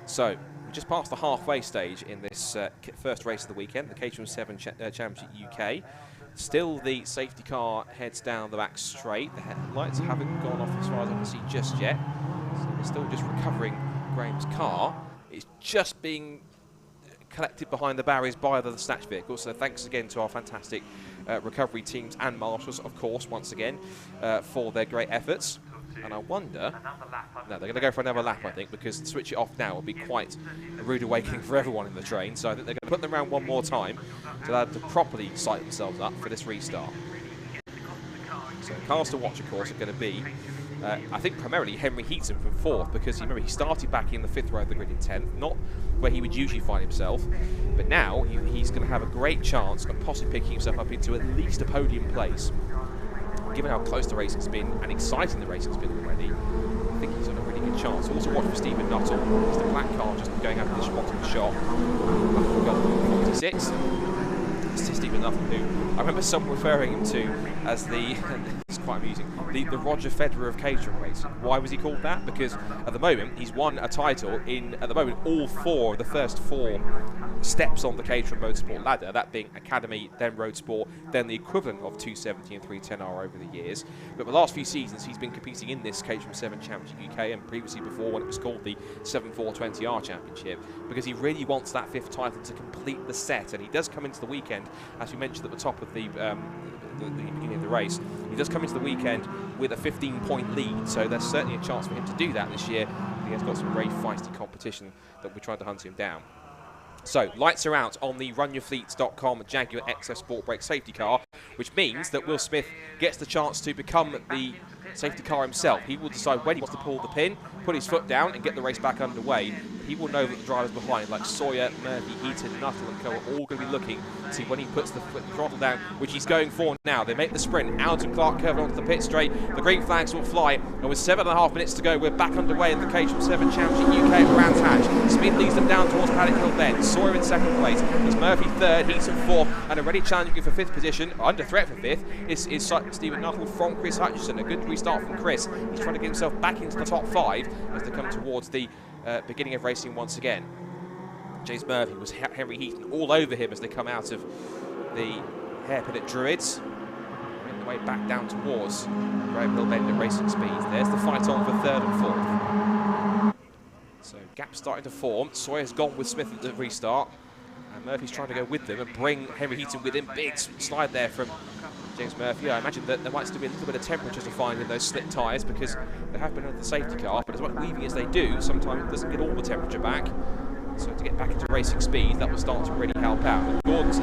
So, we just passed the halfway stage in this first race of the weekend, the Caterham 7 Championship UK. Still the safety car heads down the back straight. The headlights haven't gone off as far as I can see just yet. So they're still just recovering Graham's car. It's just being collected behind the barriers by the snatch vehicle. So thanks again to our fantastic recovery teams and marshals, of course, once again, for their great efforts. And I wonder, no, they're going to go for another lap, I think, because to switch it off now will be quite a rude awakening for everyone in the train. So I think they're going to put them around one more time to allow them to properly sight themselves up for this restart. So cars to watch, of course, are going to be, I think, primarily Henry Heaton from 4th, because remember, he started back in the 5th row of the grid in 10th, not where he would usually find himself, but now he's going to have a great chance of possibly picking himself up into at least a podium place. Given how close the racing's been and exciting the racing's been already, I think he's on a really good chance. Also watch for Stephen Nuttall. It's the black car just going out of this bottom shot. 46. It's Stephen Nuttall, who I remember someone referring him to as the, it's quite amusing, the Roger Federer of Caterham racing. Why was he called that? Because at the moment he's won a title in, at the moment, all 4 of the first 4 steps on the Caterham Motorsport ladder, that being Academy, then Road Sport, then the equivalent of 270 and 310R over the years. But the last few seasons he's been competing in this Caterham 7 Championship UK, and previously before when it was called the 7420R Championship, because he really wants that 5th title to complete the set. And he does come into the weekend, as we mentioned at the top of the beginning of the race, he does come into the weekend with a 15-point lead, so there's certainly a chance for him to do that this year. He has got some very feisty competition that we're trying to hunt him down. So, lights are out on the runyourfleets.com Jaguar XF Sport Brake safety car, which means that Will Smith gets the chance to become the safety car himself. He will decide when he wants to pull the pin, put his foot down and get the race back underway. He will know that the drivers behind, like Sawyer, Murphy, Heaton, Nuttall and Co, are all going to be looking to see when he puts the throttle down, which he's going for now. They make the sprint out of Clark Curve onto the pit straight. The green flags will fly, and with 7.5 minutes to go, we're back underway in the Caterham 7 Championship UK at Brands Hatch. Smith leads them down towards Paddock Hill Bend. Sawyer in 2nd place. There's Murphy 3rd, Heaton 4th, and already challenging for 5th position, under threat for 5th, is Stephen Nuttall from Chris Hutchison. A good restart from Chris. He's trying to get himself back into the top 5 as they come towards the beginning of racing once again. James Murphy was Henry Heaton all over him as they come out of the hairpin at Druids. Making the way back down towards Graham Hill Bend at racing speeds. There's the fight on for 3rd and 4th. So gap starting to form. Sawyer's gone with Smith at the restart. And Murphy's trying to go with them and bring Henry Heaton with him. Big slide there from James Murphy. I imagine that there might still be a little bit of temperature to find in those slick tyres because they have been under the safety car, but as much weaving as they do, sometimes it doesn't get all the temperature back. So to get back into racing speed, that will start to really help out. And Gordon's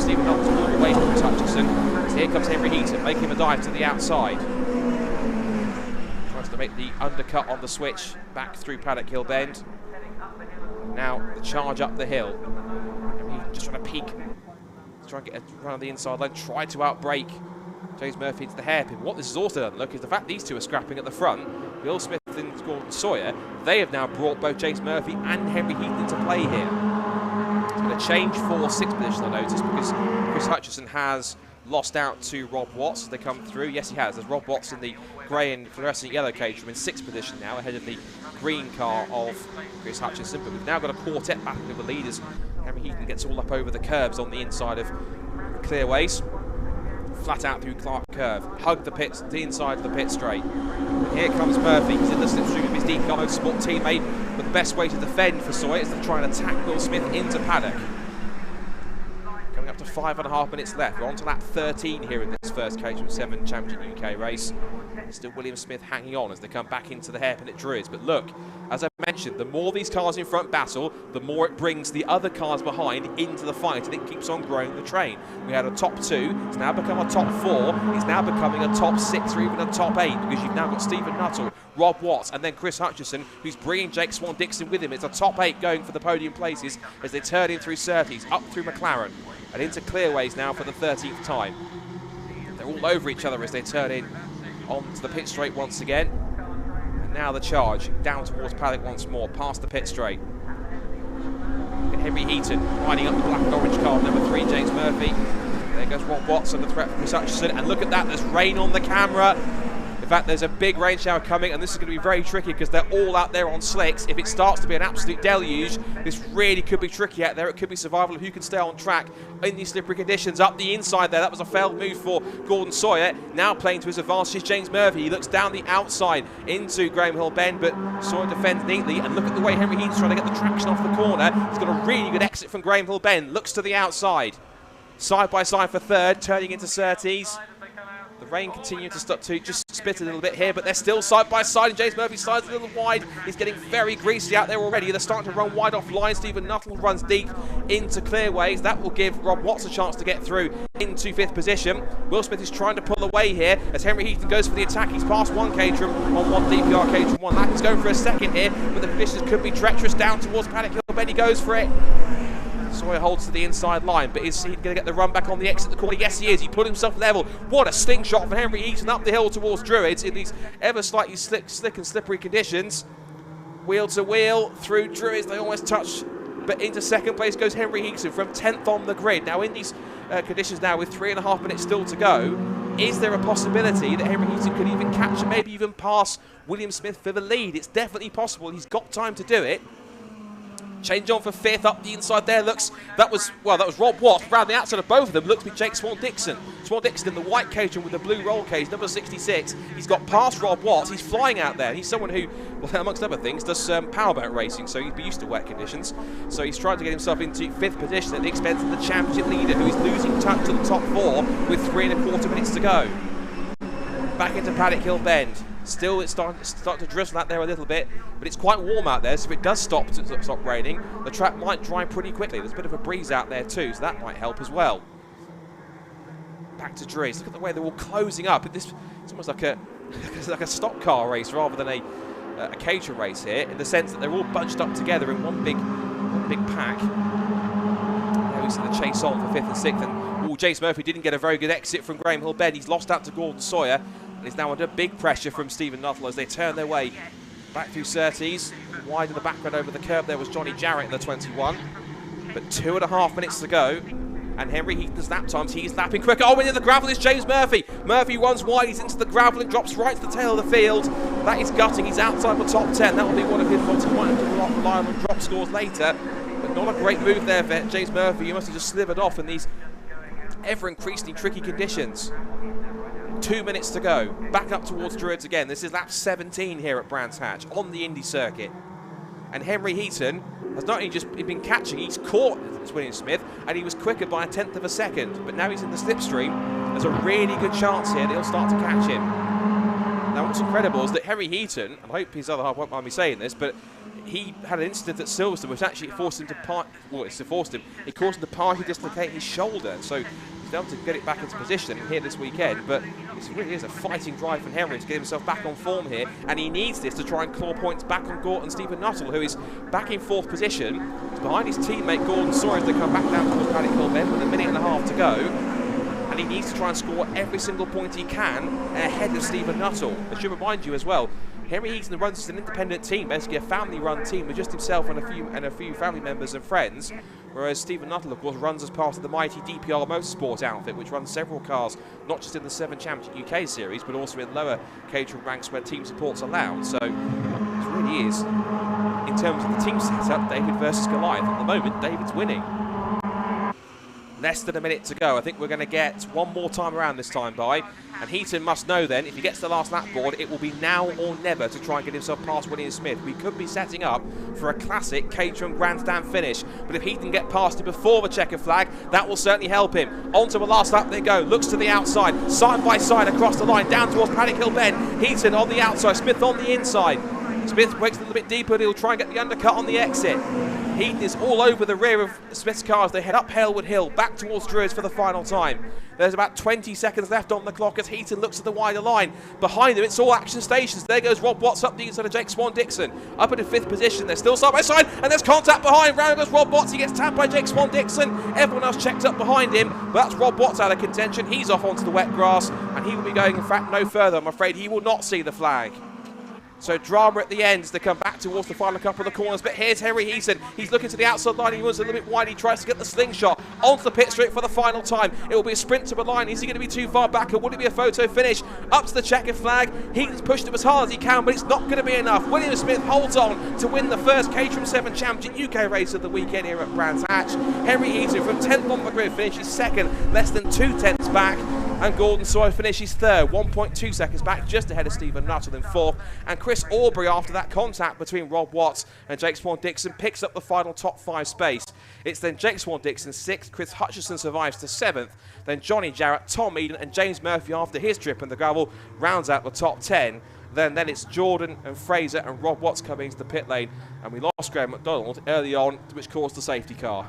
Stephen Nuttall's all the way from Hutchison. So here comes Henry Heaton, making a dive to the outside. Tries to make the undercut on the switch back through Paddock Hill Bend. Now the charge up the hill. Just trying to peek. Try and get a run on the inside line, try to outbrake James Murphy into the hairpin. What this has also done, look, is the fact these two are scrapping at the front. Will Smith and Gordon Sawyer, they have now brought both James Murphy and Henry Heaton into play here. It's going to change for 6th position, I noticed, because Chris Hutchison has lost out to Rob Watts as they come through. Yes, he has. There's Rob Watts in the grey and fluorescent yellow Caterham in 6th position now, ahead of the green car of Chris Hutchison. But we've now got a quartet back with the leaders. Henry Heaton gets all up over the curbs on the inside of Clearways. Flat out through Clark Curve. Hug the pits, the inside of the pit straight. And here comes Murphy. He's in the slipstream of his Deacon Motorsport teammate. But the best way to defend for Sawyer is to try and attack Will Smith into paddock. Coming up to 5.5 minutes left. We're on to lap 13 here in this first Caterham 7 Championship UK race. Still William Smith hanging on as they come back into the hairpin at Druids. But look, as I mentioned, the more these cars in front battle, the more it brings the other cars behind into the fight, and it keeps on growing the train. We had a top 2, it's now become a top 4, it's now becoming a top 6 or even a top 8, because you've now got Stephen Nuttall, Rob Watts, and then Chris Hutchison, who's bringing Jake Swan-Dixon with him. It's a top 8 going for the podium places as they turn in through Surtees, up through McLaren, and into Clearways now for the 13th time. They're all over each other as they turn in onto the pit straight once again. And now the charge down towards paddock once more, past the pit straight. Henry Heaton riding up the black and orange car, number 3, James Murphy. There goes Rob Watts under threat from Chris Hutchison. And look at that, there's rain on the camera. In fact, there's a big rain shower coming, and this is going to be very tricky because they're all out there on slicks. If it starts to be an absolute deluge, this really could be tricky out there. It could be survival of who can stay on track in these slippery conditions. Up the inside there, that was a failed move for Gordon Sawyer. Now playing to his advantage is James Murphy. He looks down the outside into Graham Hill Bend, but Sawyer defends neatly. And look at the way Henry Heaton's trying to get the traction off the corner. He's got a really good exit from Graham Hill Bend. Looks to the outside. Side by side for 3rd, turning into Surtees. The rain continuing to start to just split a little bit here, but they're still side by side, and James Murphy's side's a little wide. He's getting very greasy out there already. They're starting to run wide off line. Stephen Nuttall runs deep into Clearways. That will give Rob Watts a chance to get through into 5th position. Will Smith is trying to pull away here as Henry Heaton goes for the attack. He's past one Caterham on one DPR Caterham 1 lap. He's going for a second here, but the conditions could be treacherous down towards Paddock Hill. Benny goes for it. Sawyer holds to the inside line, but is he going to get the run back on the exit of the corner? Yes, he is. He put himself level. What a slingshot from Henry Heaton up the hill towards Druids in these ever slightly slick and slippery conditions. Wheel to wheel through Druids. They almost touch, but into 2nd place goes Henry Heaton from 10th on the grid. Now in these conditions now with 3.5 minutes still to go, is there a possibility that Henry Heaton could even capture, maybe even pass William Smith for the lead? It's definitely possible. He's got time to do it. Change on for 5th up the inside there. That was Rob Watts. Around the outside of both of them looks to be Jake Swan-Dixon. Swan-Dixon in the white Caterham with the blue roll cage, number 66. He's got past Rob Watts. He's flying out there. He's someone who, well, amongst other things, does powerboat racing, so he'd be used to wet conditions. So he's trying to get himself into 5th position at the expense of the championship leader, who is losing touch to the top 4 with 3.25 minutes to go. Back into Paddock Hill Bend. Still, it's starting to drizzle out there a little bit, but it's quite warm out there, so if it does stop raining, the track might dry pretty quickly. There's a bit of a breeze out there too, so that might help as well. Back to Druids. Look at the way they're all closing up. It's almost like a stock car race rather than a Caterham race here, in the sense that they're all bunched up together in one big pack. Now we see the chase on for 5th and 6th, and James Murphy didn't get a very good exit from Graham Hill Bend. He's lost out to Gordon Sawyer. Is now under big pressure from Stephen Nuttall as they turn their way back through Surtees. Wide in the background over the curb there was Johnny Jarrett in the 21. But 2.5 minutes to go. And Henry Heaton's lap times, he's lapping quicker. Oh, into the gravel is James Murphy. Murphy runs wide, he's into the gravel and drops right to the tail of the field. That is gutting, he's outside the top 10. That will be one of his faults. He might have to rely on drop scores later. But not a great move there for James Murphy. He must have just slivered off in these ever increasingly tricky conditions. 2 minutes to go. Back up towards Druids again. This is lap 17 here at Brands Hatch on the Indy Circuit. And Henry Heaton has not only just been catching, he's caught William Smith, and he was quicker by 1/10 of a second. But now he's in the slipstream. There's a really good chance here that he'll start to catch him. Now what's incredible is that Henry Heaton, and I hope his other half won't mind me saying this, but he had an incident at Silverstone which actually forced him to it caused him to partially dislocate his shoulder. So he's able to get it back into position here this weekend, but it really is a fighting drive from Henry to get himself back on form here, and he needs this to try and claw points back on Gordon Stephen Nuttall, who is back in 4th position. He's behind his teammate Gordon Sawyer as they come back down towards Paddock Hill Bend with 1.5 minutes to go. And and he needs to try and score every single point he can ahead of Stephen Nuttall. I should remind you as well, Henry Heaton runs as an independent team, basically a family-run team with just himself and a few family members and friends, whereas Stephen Nuttall, of course, runs as part of the mighty DPR Motorsport outfit, which runs several cars, not just in the 7 Championship UK series, but also in lower Caterham ranks where team support's allowed. So it really is, in terms of the team setup, David versus Goliath. At the moment, David's winning. Less than a minute to go. I think we're going to get one more time around this time by. And Heaton must know then, if he gets the last lap board, it will be now or never to try and get himself past William Smith. We could be setting up for a classic Caterham grandstand finish. But if Heaton can get past him before the checkered flag, that will certainly help him. On to the last lap they go. Looks to the outside. Side by side across the line. Down towards Paddock Hill Bend. Heaton on the outside. Smith on the inside. Smith breaks a little bit deeper. He'll try and get the undercut on the exit. Heaton is all over the rear of Smith's car as they head up Halewood Hill, back towards Druids for the final time. There's about 20 seconds left on the clock as Heaton looks at the wider line. Behind him, it's all action stations. There goes Rob Watts up the inside of Jake Swan-Dixon. Up in 5th position. They're still side by side, and there's contact behind. Round goes Rob Watts. He gets tapped by Jake Swan-Dixon. Everyone else checked up behind him, but that's Rob Watts out of contention. He's off onto the wet grass, and he will be going, in fact, no further. I'm afraid he will not see the flag. So drama at the end as they come back towards the final couple of the corners. But here's Henry Heaton. He's looking to the outside line. He runs a little bit wide. He tries to get the slingshot onto the pit straight for the final time. It will be a sprint to the line. Is he going to be too far back, or would it be a photo finish? Up to the checkered flag. Heaton's pushed him as hard as he can, but it's not going to be enough. William Smith holds on to win the first Caterham 7 Championship UK race of the weekend here at Brands Hatch. Henry Heaton from 10th on the grid finishes 2nd, less than 2/10 back. And Gordon Sawyer finishes 3rd, 1.2 seconds back, just ahead of Stephen Nuttall in 4th. And Chris Aubry, after that contact between Rob Watts and Jake Swan-Dixon, picks up the final top 5 space. It's then Jake Swan-Dixon 6th, Chris Hutchison survives to 7th, then Johnny Jarrett, Tom Eden and James Murphy after his trip in the gravel rounds out the top 10. Then it's Jordan and Fraser and Rob Watts coming into the pit lane. And we lost Graham Macdonald early on, which caused the safety car.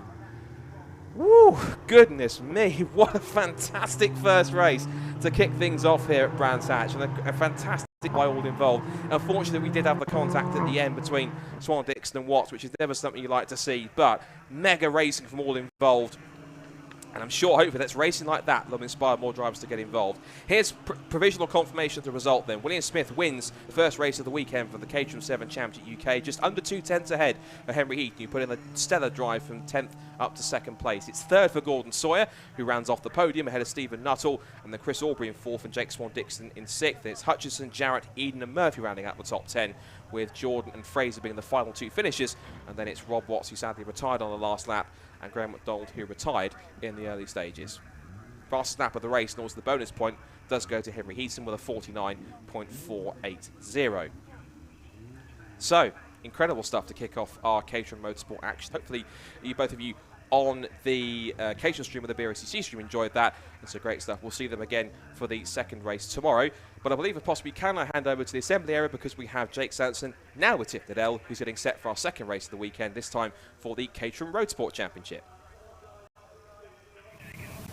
Woo, goodness me, what a fantastic first race to kick things off here at Brands Hatch, and a fantastic by all involved. Unfortunately, we did have the contact at the end between Swan-Dixon and Watts, which is never something you like to see, but mega racing from all involved. And I'm sure, hopefully, that's racing like that that'll inspire more drivers to get involved. Here's provisional confirmation of the result then. William Smith wins the first race of the weekend for the Caterham 7 Championship UK, just under 2/10 ahead of Henry Heaton, who put in a stellar drive from 10th up to 2nd place. It's 3rd for Gordon Sawyer, who rounds off the podium ahead of Stephen Nuttall, and then Chris Aubry in 4th and Jake Swan-Dixon in 6th. And it's Hutchison, Jarrett, Eden and Murphy rounding out the top 10, with Jordan and Fraser being the final 2 finishers. And then it's Rob Watts, who sadly retired on the last lap, and Graham Macdonald, who retired in the early stages. Fastest lap of the race, and also the bonus point, does go to Henry Heaton with a 49.480. So, incredible stuff to kick off our Caterham Motorsport action. Hopefully, both of you on the Caterham stream or the Brscc stream enjoyed that. It's great stuff. We'll see them again for the second race tomorrow. But I believe if possible, can I hand over to the assembly area because we have Jake Sanson now with Tiff Liddell, who's getting set for our second race of the weekend, this time for the Caterham Road Sport Championship.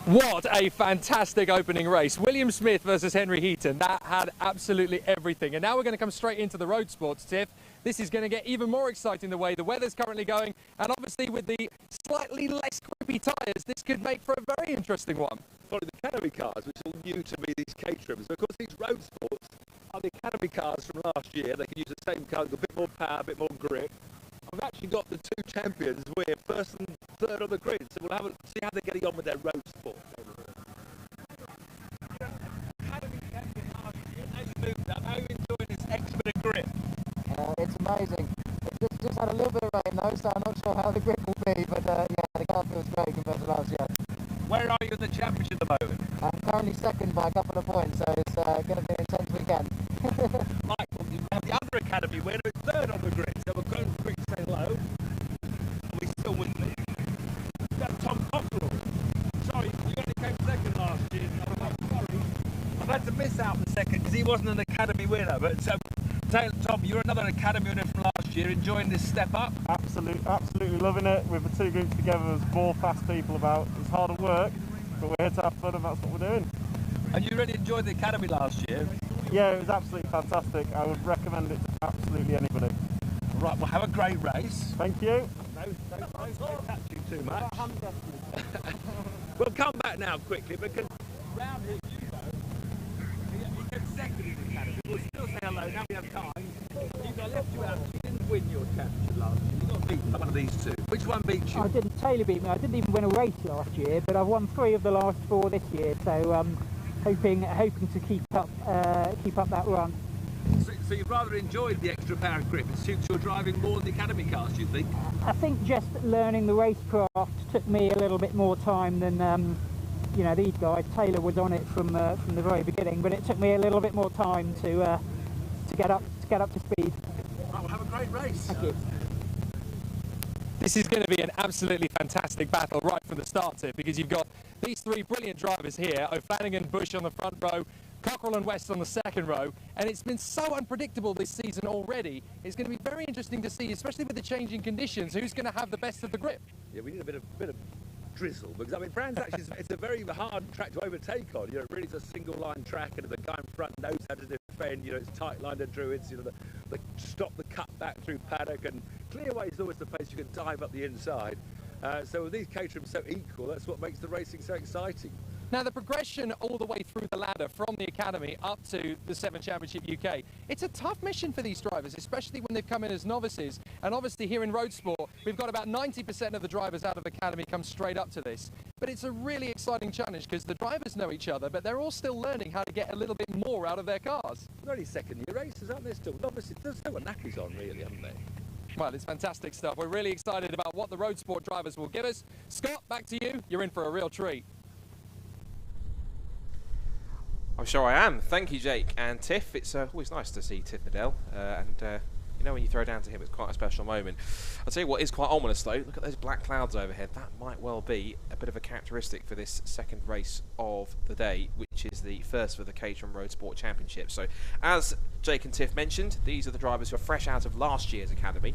What a fantastic opening race. William Smith versus Henry Heaton. That had absolutely everything. And now we're going to come straight into the road sports, Tiff. This is going to get even more exciting the way the weather's currently going. And obviously with the slightly less grippy tyres, this could make for a very interesting one. Probably the Academy cars, which are all new to me, these Caterhams. Of course, these road sports are the Academy cars from last year. They can use the same car with a bit more power, a bit more grip. I've actually got the 2 champions. We're 1st and 3rd on the grid, so we'll see how they're getting on with their road sport. Academy champion last year, now you've moved up. How are you enjoying this expert grip? It's amazing. It's just had a little bit of rain though, so I'm not sure how the grip will be, but yeah, the car feels great compared to last year. Where are you in the championship at the moment? I'm currently 2nd by a couple of points, so it's going to be an intense weekend. Michael, you have the other Academy winner at 3rd on the grid, so we're going quick to say hello. Are we still with me? That's Tom Cockerell. Sorry, you only came 2nd last year. Sorry. I've had to miss out the 2nd because he wasn't an Academy winner, but Tom, you're another Academy winner from last year. Enjoying this step up? Absolutely loving it. With the 2 groups together, there's more fast people about. It's hard work, but we're here to have fun, and that's what we're doing. And you really enjoyed the Academy last year? Yeah, it was absolutely fantastic. I would recommend it to absolutely anybody. Right, well, have a great race. Thank you. Don't touch you too much. We'll come back now quickly because round here, Hugo, he came second in the academy. We'll still say hello, now we have time. Hugo, I left you out, you didn't win your championship last year. You got beaten by one of these two. Which one beat you? I didn't. Taylor beat me. I didn't even win a race last year, but I've won 3 of the last 4 this year. So hoping to keep up that run. So you've rather enjoyed the extra power and grip. It suits your driving more than the academy cars, do you think? I think just learning the racecraft took me a little bit more time than you know, these guys. Taylor was on it from the very beginning, but it took me a little bit more time to get up to speed. Right, well, have a great race. Thank you. This is going to be an absolutely fantastic battle right from the start, Tiff, because you've got these 3 brilliant drivers here, Flanagan, Bush on the front row, Cockrell and West on the second row, and it's been so unpredictable this season already. It's going to be very interesting to see, especially with the changing conditions, who's going to have the best of the grip. Yeah, we need a bit of drizzle, because I mean, Brands Hatch it's a very hard track to overtake on. You know, really it's a single line track, and the guy in front knows how to defend. You know, it's tight line of Druids. You know, the stop the cut back through paddock, and Clearway is always the place you can dive up the inside. So with these Caterham so equal, that's what makes the racing so exciting. Now, the progression all the way through the ladder from the academy up to the 7 Championship UK, it's a tough mission for these drivers, especially when they've come in as novices. And obviously here in road sport, we've got about 90% of the drivers out of academy come straight up to this. But it's a really exciting challenge because the drivers know each other, but they're all still learning how to get a little bit more out of their cars. They're only second-year races, aren't they still? Obviously, there's still got knackies on, really, haven't they? Well, it's fantastic stuff. We're really excited about what the road sport drivers will give us. Scott, back to you. You're in for a real treat. I'm sure I am. Thank you, Jake and Tiff. It's always nice to see Tiff Liddell, you know, when you throw down to him, it's quite a special moment. I'll tell you what is quite ominous, though. Look at those black clouds overhead. That might well be a bit of a characteristic for this second race of the day, which is the first for the Caterham Road Sport Championship. So, as Jake and Tiff mentioned, these are the drivers who are fresh out of last year's academy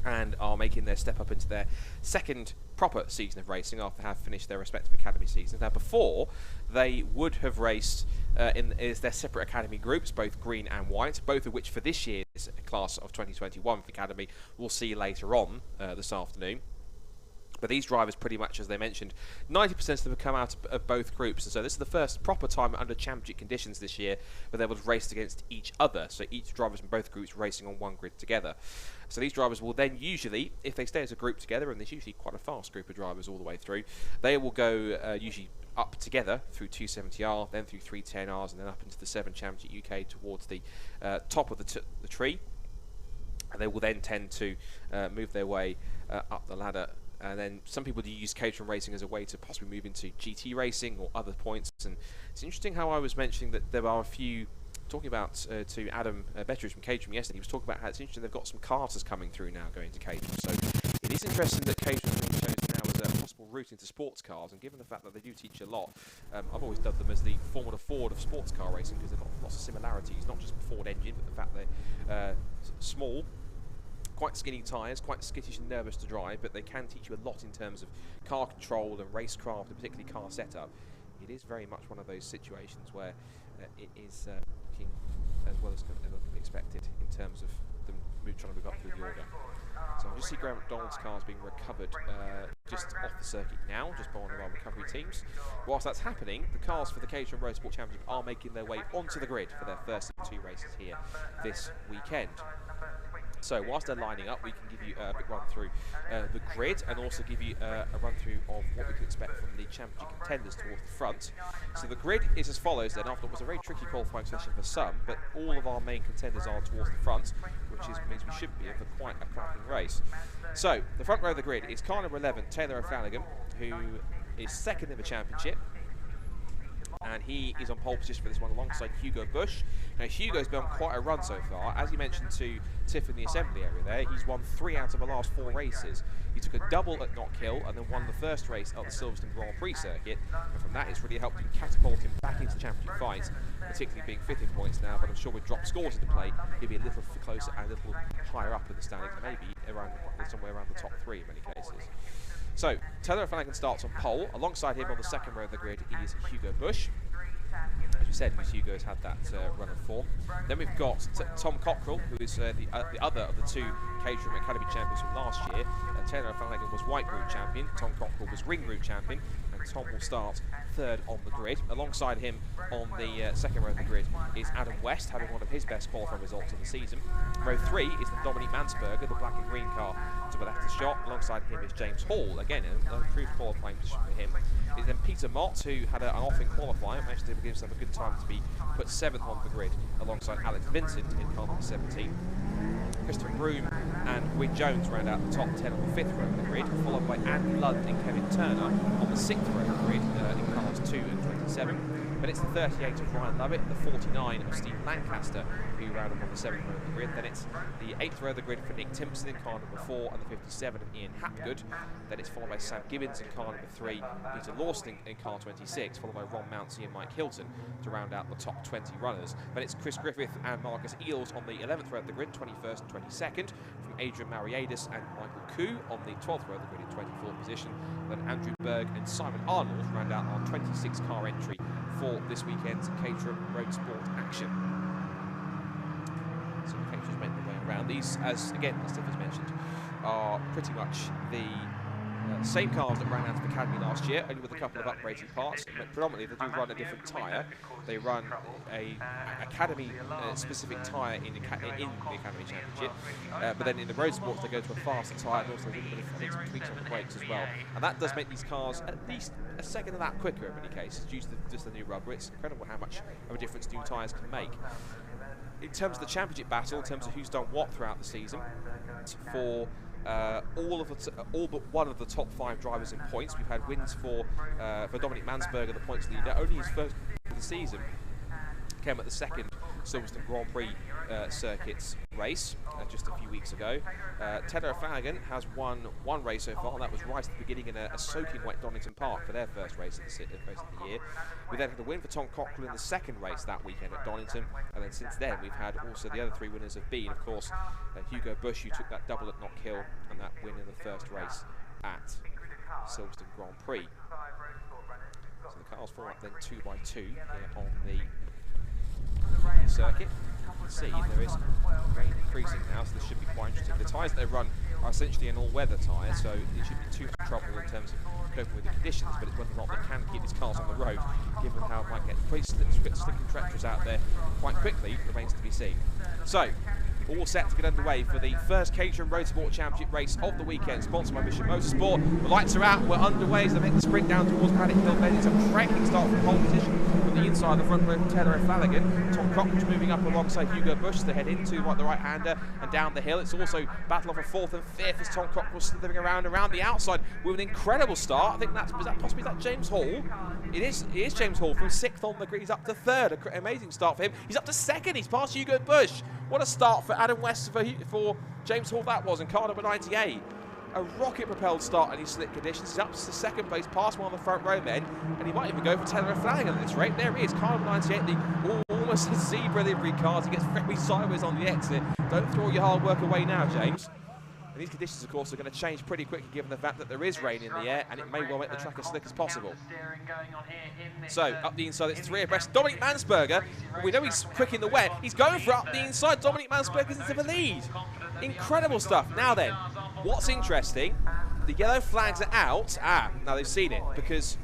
and are making their step up into their second proper season of racing after they have finished their respective academy seasons. Now, before, they would have raced in their separate academy groups, both green and white, both of which for this year's class of 2021 for the academy we'll see later on this afternoon. But these drivers, pretty much as they mentioned, 90% of them have come out of both groups, and so this is the first proper time under championship conditions this year where they will have raced against each other. So each drivers from both groups racing on one grid together. So these drivers will then usually, if they stay as a group together, and there's usually quite a fast group of drivers all the way through, they will go usually up together through 270R, then through 310Rs, and then up into the 7 Championship UK towards the top of the tree. And they will then tend to move their way up the ladder. And then some people do use Caterham racing as a way to possibly move into GT racing or other points. And it's interesting how I was mentioning that there are a few, talking about to Adam Bettridge from Caterham yesterday, he was talking about how it's interesting they've got some carters coming through now going to Caterham. So it is interesting that Caterham has been chosen now as a possible route into sports cars, and given the fact that they do teach a lot, I've always dubbed them as the Formula Ford of sports car racing because they've got lots of similarities, not just the Ford engine, but the fact they're small, quite skinny tyres, quite skittish and nervous to drive, but they can teach you a lot in terms of car control and racecraft, and particularly car setup. It is very much one of those situations where it is looking as well as can be expected in terms of them trying to move up through the order. So I just see Graham Macdonald's cars being recovered just off the circuit now, just by one of our recovery teams. Whilst that's happening, the cars for the Caterham Road Sport Championship are making their way onto the grid for their first of 2 races here this weekend. So whilst they're lining up, we can give you a quick run through the grid and also give you a run through of what we can expect from the championship contenders towards the front. So the grid is as follows then, after what was a very tricky qualifying session for some, but all of our main contenders are towards the front, which means we should be in for quite a cracking race. So the front row of the grid is car number 11, Taylor Flanagan, who is second in the championship. And he is on pole position for this one alongside Hugo Bush. Now Hugo's been on quite a run so far. As you mentioned to Tiff in the assembly area there, he's won 3 out of the last 4 races. He took a double at Knockhill and then won the first race at the Silverstone Grand Prix circuit. And from that, it's really helped him catapult him back into championship fights, particularly being 5th in points now. But I'm sure with drop scores into play, he'll be a little closer and a little higher up in the standings, maybe around somewhere around the top 3 in many cases. So, Taylor Flanagan starts on pole. Alongside him on the second row of the grid is Hugo Bush. As we said, Hugo's had that run of form. Then we've got Tom Cockrell, who is the other of the 2 Caterham Academy champions from last year. Taylor Flanagan was white group champion, Tom Cockrell was ring group champion, and Tom will start third on the grid. Alongside him on the second row of the grid is Adam West, having one of his best qualifying results of the season. Row 3 is the Dominic Mansberger, the black and green car to the left of the shot. Alongside him is James Hall, again an improved qualifying position for him. It's then Peter Mott, who had an off in qualifying, managed to give himself a good time to be put 7th on the grid alongside Alex Vincent in car number 17. Christopher Broome and Wyn Jones round out the top 10 on the 5th row of the grid, followed by Andy Lund and Kevin Turner on the 6th row of the grid in cars 2 and 27. Then it's the 38 of Ryan Lovett, the 49 of Steve Lancaster, who round up on the 7th row of the grid. Then it's the 8th row of the grid for Nick Timpson in car number 4 and the 57 of Ian Hapgood. Then it's followed by Sam Gibbons in car number 3, Peter Lawson in car 26, followed by Ron Mounsey and Mike Hilton to round out the top 20 runners. Then it's Chris Griffith and Marcus Eels on the 11th row of the grid, 21st and 22nd, from Adrian Mariadis and Michael Koo on the 12th row of the grid in 24th position. Then Andrew Berg and Simon Arnold round out our 26 car entry for this weekend's Caterham Road Sport action. So the Caterham's made their way around. These, as again, as Steve has mentioned, are pretty much the same cars that ran out of the Academy last year, only with a couple of upgraded parts. But predominantly, they do run a different tyre. They run a Academy-specific tyre in the Academy Championship. But then in the road sports, they go to a faster tyre and also a little bit of some tweaks on the brakes as well. And that does make these cars at least a second of that quicker in many cases, due to just the new rubber. It's incredible how much of a difference new tyres can make. In terms of the championship battle, in terms of who's done what throughout the season, for all but one of the top 5 drivers in points. We've had wins for Dominic Mansberger, the points leader. Only his first of the season came at the second Silverstone Grand Prix circuits race just a few weeks ago. Taylor Flanagan has won one race so far, and that was right at the beginning in a soaking wet Donington Park for their first race of the year. We then had a win for Tom Cockrell in the second race that weekend at Donington, and then since then we've had also the other 3 winners have been, of course, Hugo Bush, who took that double at Knock Hill and that win in the first race at Silverstone Grand Prix. So the cars form up then 2 by 2 here on the circuit. You can see there is rain increasing now, so this should be quite interesting. The tyres that they run are essentially an all-weather tyre, so it shouldn't be too much trouble in terms of coping with the conditions, but it's whether or not they can keep these cars on the road, given how it might get pretty slick and treacherous out there quite quickly, remains to be seen. So, all set to get underway for the first Caterham Road Sport Championship race of the weekend, sponsored by Mission Motorsport. The lights are out, we're underway as they make the sprint down towards Paddock Hill Bend. It's a cracking start from pole position from the inside of the front row from Taylor and Flanagan. Tom Cockrell's moving up alongside Hugo Bush as they head into the right-hander and down the hill. It's also battle of a 4th and 5th as Tom Cockrell slithering around the outside with an incredible start. I think that's possibly James Hall. It is James Hall from 6th on the grid. He's up to 3rd. Amazing start for him. He's up to 2nd. He's past Hugo Bush. What a start for Adam West for James Hall that was in car number 98. A rocket-propelled start in these slick conditions. He's up to 2nd place, past one of the front row men, and he might even go for Taylor and Flanagan at this rate. There he is, car number 98, the almost a zebra livery car. He gets very sideways on the exit. Don't throw your hard work away now, James. And these conditions, of course, are going to change pretty quickly given the fact that there is rain in the air, and it may well make the track as slick as possible. So, up the inside, it's 3 abreast. Dominic Mansberger, we know he's quick in the wet. He's going for up the inside. Dominic Mansberger's into the lead. Incredible stuff. Now then, what's interesting, the yellow flags are out. Now they've seen it, because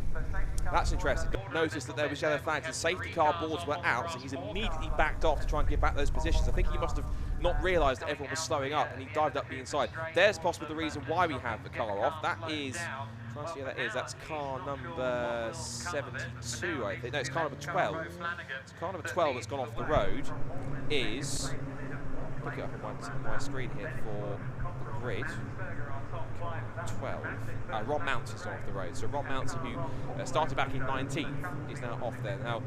that's interesting. Noticed that there was yellow flags and safety car boards were out, so he's immediately backed off to try and get back those positions. I think he must have not realised that everyone was slowing up, and he dived up the inside. There's possibly the reason why we have the car off. That is, trying to see who that is. That's car number 72, I think. No, it's car number 12. It's car number 12 that's gone off the road. Is, look it up on my screen here for the grid. 12. Ron Mounsey's off the road. So Ron Mounsey, who started back in 19th, is now off there. Now,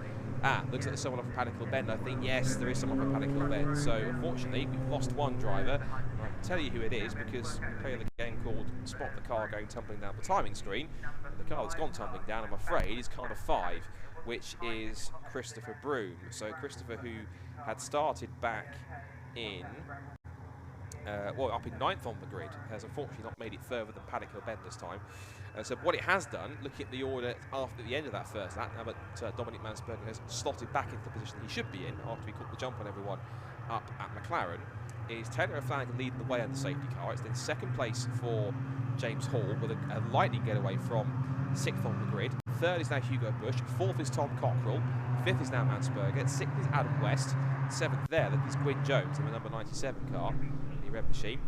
looks like there's someone off of Paddock Hill Bend. I think, yes, there is someone off of Paddock Hill Bend. So, unfortunately, we've lost one driver. And I can tell you who it is because we play the game called Spot the Car Going Tumbling Down the Timing Screen. And the car that's gone tumbling down, I'm afraid, is car number 5, which is Christopher Broome. So, Christopher, who had started back in up in 9th on the grid, has unfortunately not made it further than Paddock Hill Bend this time. So what it has done, looking at the order after the end of that first lap, now that Dominic Mansberger has slotted back into the position he should be in after he caught the jump on everyone up at McLaren, is Taylor and Flanagan leading the way on the safety car. It's then 2nd place for James Hall with a lightning getaway from 6th on the grid. third is now Hugo Bush, fourth is Tom Cockrell, fifth is now Mansberger, sixth is Adam West, seventh there, that is Gwyn Jones in the number 97 car, the red machine.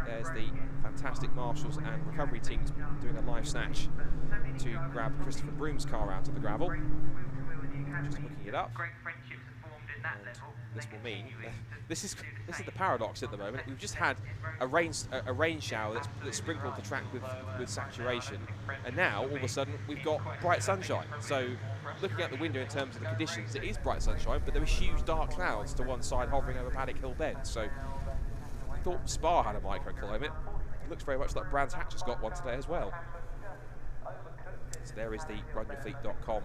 There's the fantastic marshals and recovery teams doing a live snatch to grab Christopher Broom's car out of the gravel. Just hooking it up. And this will mean this is the paradox at the moment. We've just had a rain shower that's sprinkled the track with saturation, and now all of a sudden we've got bright sunshine. So looking out the window in terms of the conditions, it is bright sunshine, but there are huge dark clouds to one side hovering over Paddock Hill Bend. So I thought Spa had a microclimate. It looks very much like Brands Hatch has got one today as well. So there is the runyourfleet.com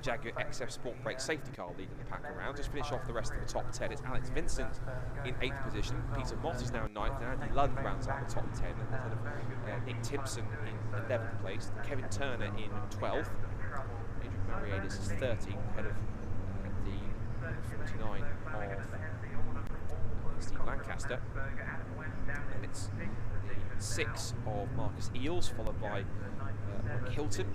Jaguar XF Sport Brake safety car leading the pack around. Just finish off the rest of the top 10. It's Alex Vincent in 8th position. Peter Mott is now in 9th, and Andy Lund rounds out the top 10. And instead of Nick Timpson in 11th place, Kevin Turner in 12th. Adrian Mariadis is 13th, ahead of the 49 of Steve Lancaster. And it's the 6 of Marcus Eels, followed by Mike Hilton.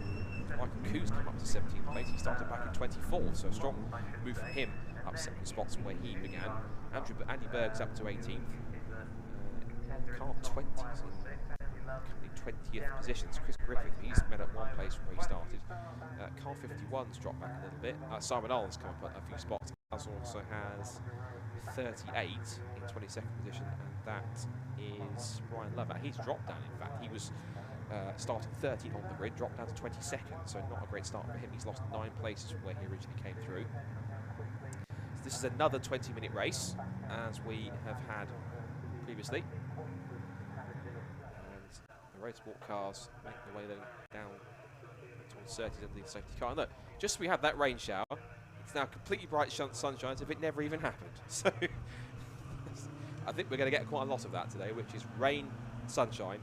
Michael Coos came up to 17th place. He started back in 24th, so a strong move from him up 7 spots from where he began. Andy Berg's up to 18th. Car 20's in 20th positions. Chris Griffith, he's met at 1 place from where he started. Car 51's dropped back a little bit. Simon Allen's come up a few spots. As also has 38 in 22nd position, and that is Brian Lover. He's dropped down, in fact. He was starting 13th on the grid, dropped down to 22nd, so not a great start for him. He's lost 9 places from where he originally came through. So this is another 20-minute race, as we have had previously. And the Roadsport cars make their way down towards 30s of the safety car. And look, just as we had that rain shower, it's now completely bright sunshine as if it never even happened. So I think we're going to get quite a lot of that today, which is rain, sunshine,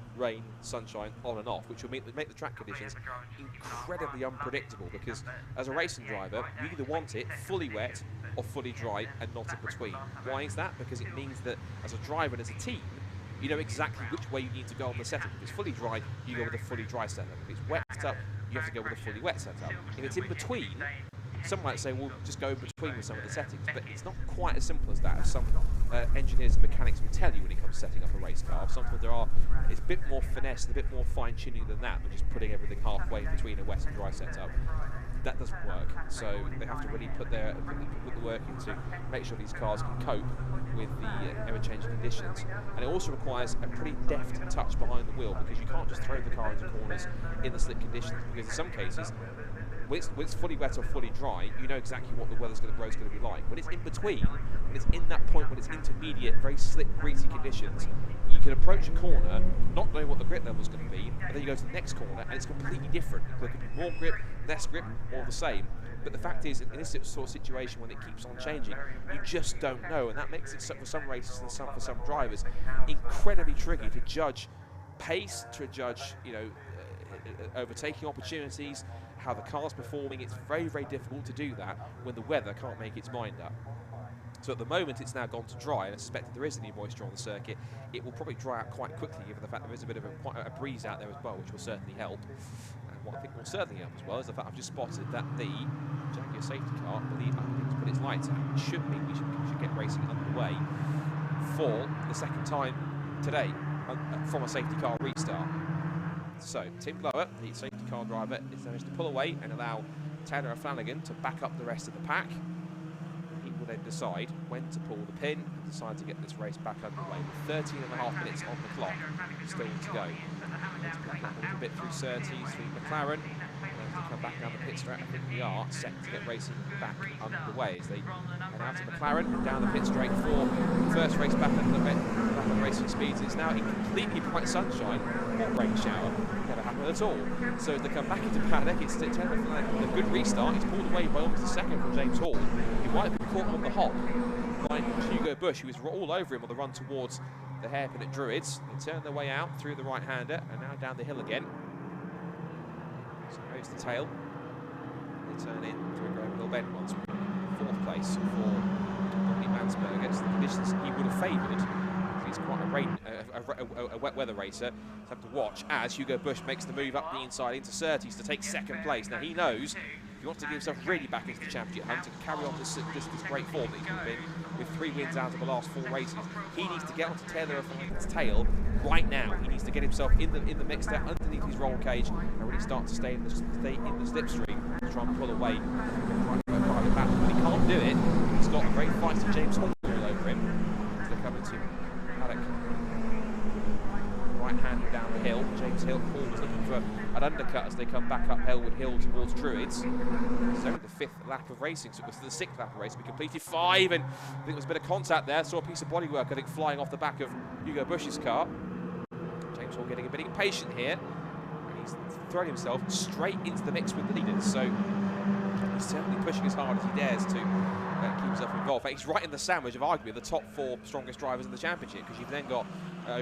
on and off, which will make the track conditions incredibly unpredictable, because as a racing driver, you either want it fully wet or fully dry and not in between. Why is that? Because it means that as a driver and as a team, you know exactly which way you need to go on the setup. If it's fully dry, you go with a fully dry setup. If it's wet setup, you have to go with a fully wet setup. If it's in between, some might say, well, just go in between with some of the settings, but it's not quite as simple as that, as some engineers and mechanics will tell you when it comes to setting up a race car. Sometimes it's a bit more finesse, a bit more fine-tuning than that, than just putting everything halfway between a wet and dry setup. That doesn't work, so they have to really put the work into make sure these cars can cope with the ever-changing conditions. And it also requires a pretty deft touch behind the wheel, because you can't just throw the car into corners in the slick conditions, because in some cases, when it's fully wet or fully dry, you know exactly what the road's going to be like. When it's in between, when it's in that point, when it's intermediate, very slick, greasy conditions, you can approach a corner not knowing what the grip level is going to be, and then you go to the next corner and it's completely different. There could be more grip, less grip, or the same. But the fact is, in this sort of situation, when it keeps on changing, you just don't know, and that makes it, for some races and for some drivers, incredibly tricky to judge pace, to judge, overtaking opportunities, how the car's performing. It's very, very difficult to do that when the weather can't make its mind up. So at the moment it's now gone to dry, and I suspect if there is any moisture on the circuit, it will probably dry out quite quickly, given the fact there is a bit of a breeze out there as well, which will certainly help. And what I think will certainly help as well is the fact I've just spotted that the Jaguar safety car, I believe, has put its lights out. It should mean we should get racing underway for the second time today from a safety car restart. So Tim Blower, the safety car driver, is managed to pull away and allow Tanner and Flanagan to back up the rest of the pack. He will then decide when to pull the pin and decide to get this race back underway. With 13.5 minutes on the clock still to go. Let's back up a little bit through Surtees, through McLaren, and to come back down the pit straight. I think we are set to get racing back underway as they head out to McLaren and down the pit straight for the first race back on the racing speeds. It's now in completely bright sunshine, not rain shower. Never happened at all. So as they come back into paddock, it's Taylor Flanagan with a good restart. He's pulled away by almost a second from James Hall. He might have been caught on the hop by Hugo Bush, who was all over him on the run towards the hairpin at Druids. They turn their way out through the right-hander and now down the hill again. So goes the tail. They turn in through Graham Hill Bend once. 4th place for Bobby Mansberger. It's the conditions he would have favoured. He's he's quite a wet weather racer. So have to watch as Hugo Bush makes the move up the inside into Surtees to take second place. Now he knows if he wants to get himself really back into the championship hunt and carry on this great form that he's been with 3 wins out of the last 4 races, he needs to get onto Taylor Flanagan's tail right now. He needs to get himself in the mix there underneath his roll cage and really start to stay in the slipstream to try and pull away. But he can't do it. He's got a great fight to James Hall all over him. As they come into paddock. Right hand down the hill. James Hall is looking for an undercut as they come back up Hellwood Hill towards Druids. It's only the 5th lap of racing, so it was the 6th lap of racing. We completed 5, and I think there was a bit of contact there. Saw a piece of bodywork, I think, flying off the back of Hugo Bush's car. James Hall getting a bit impatient here. And he's thrown himself straight into the mix with the leaders. So he's certainly pushing as hard as he dares to keep himself involved. He's right in the sandwich of arguably the top 4 strongest drivers in the championship, because you've then got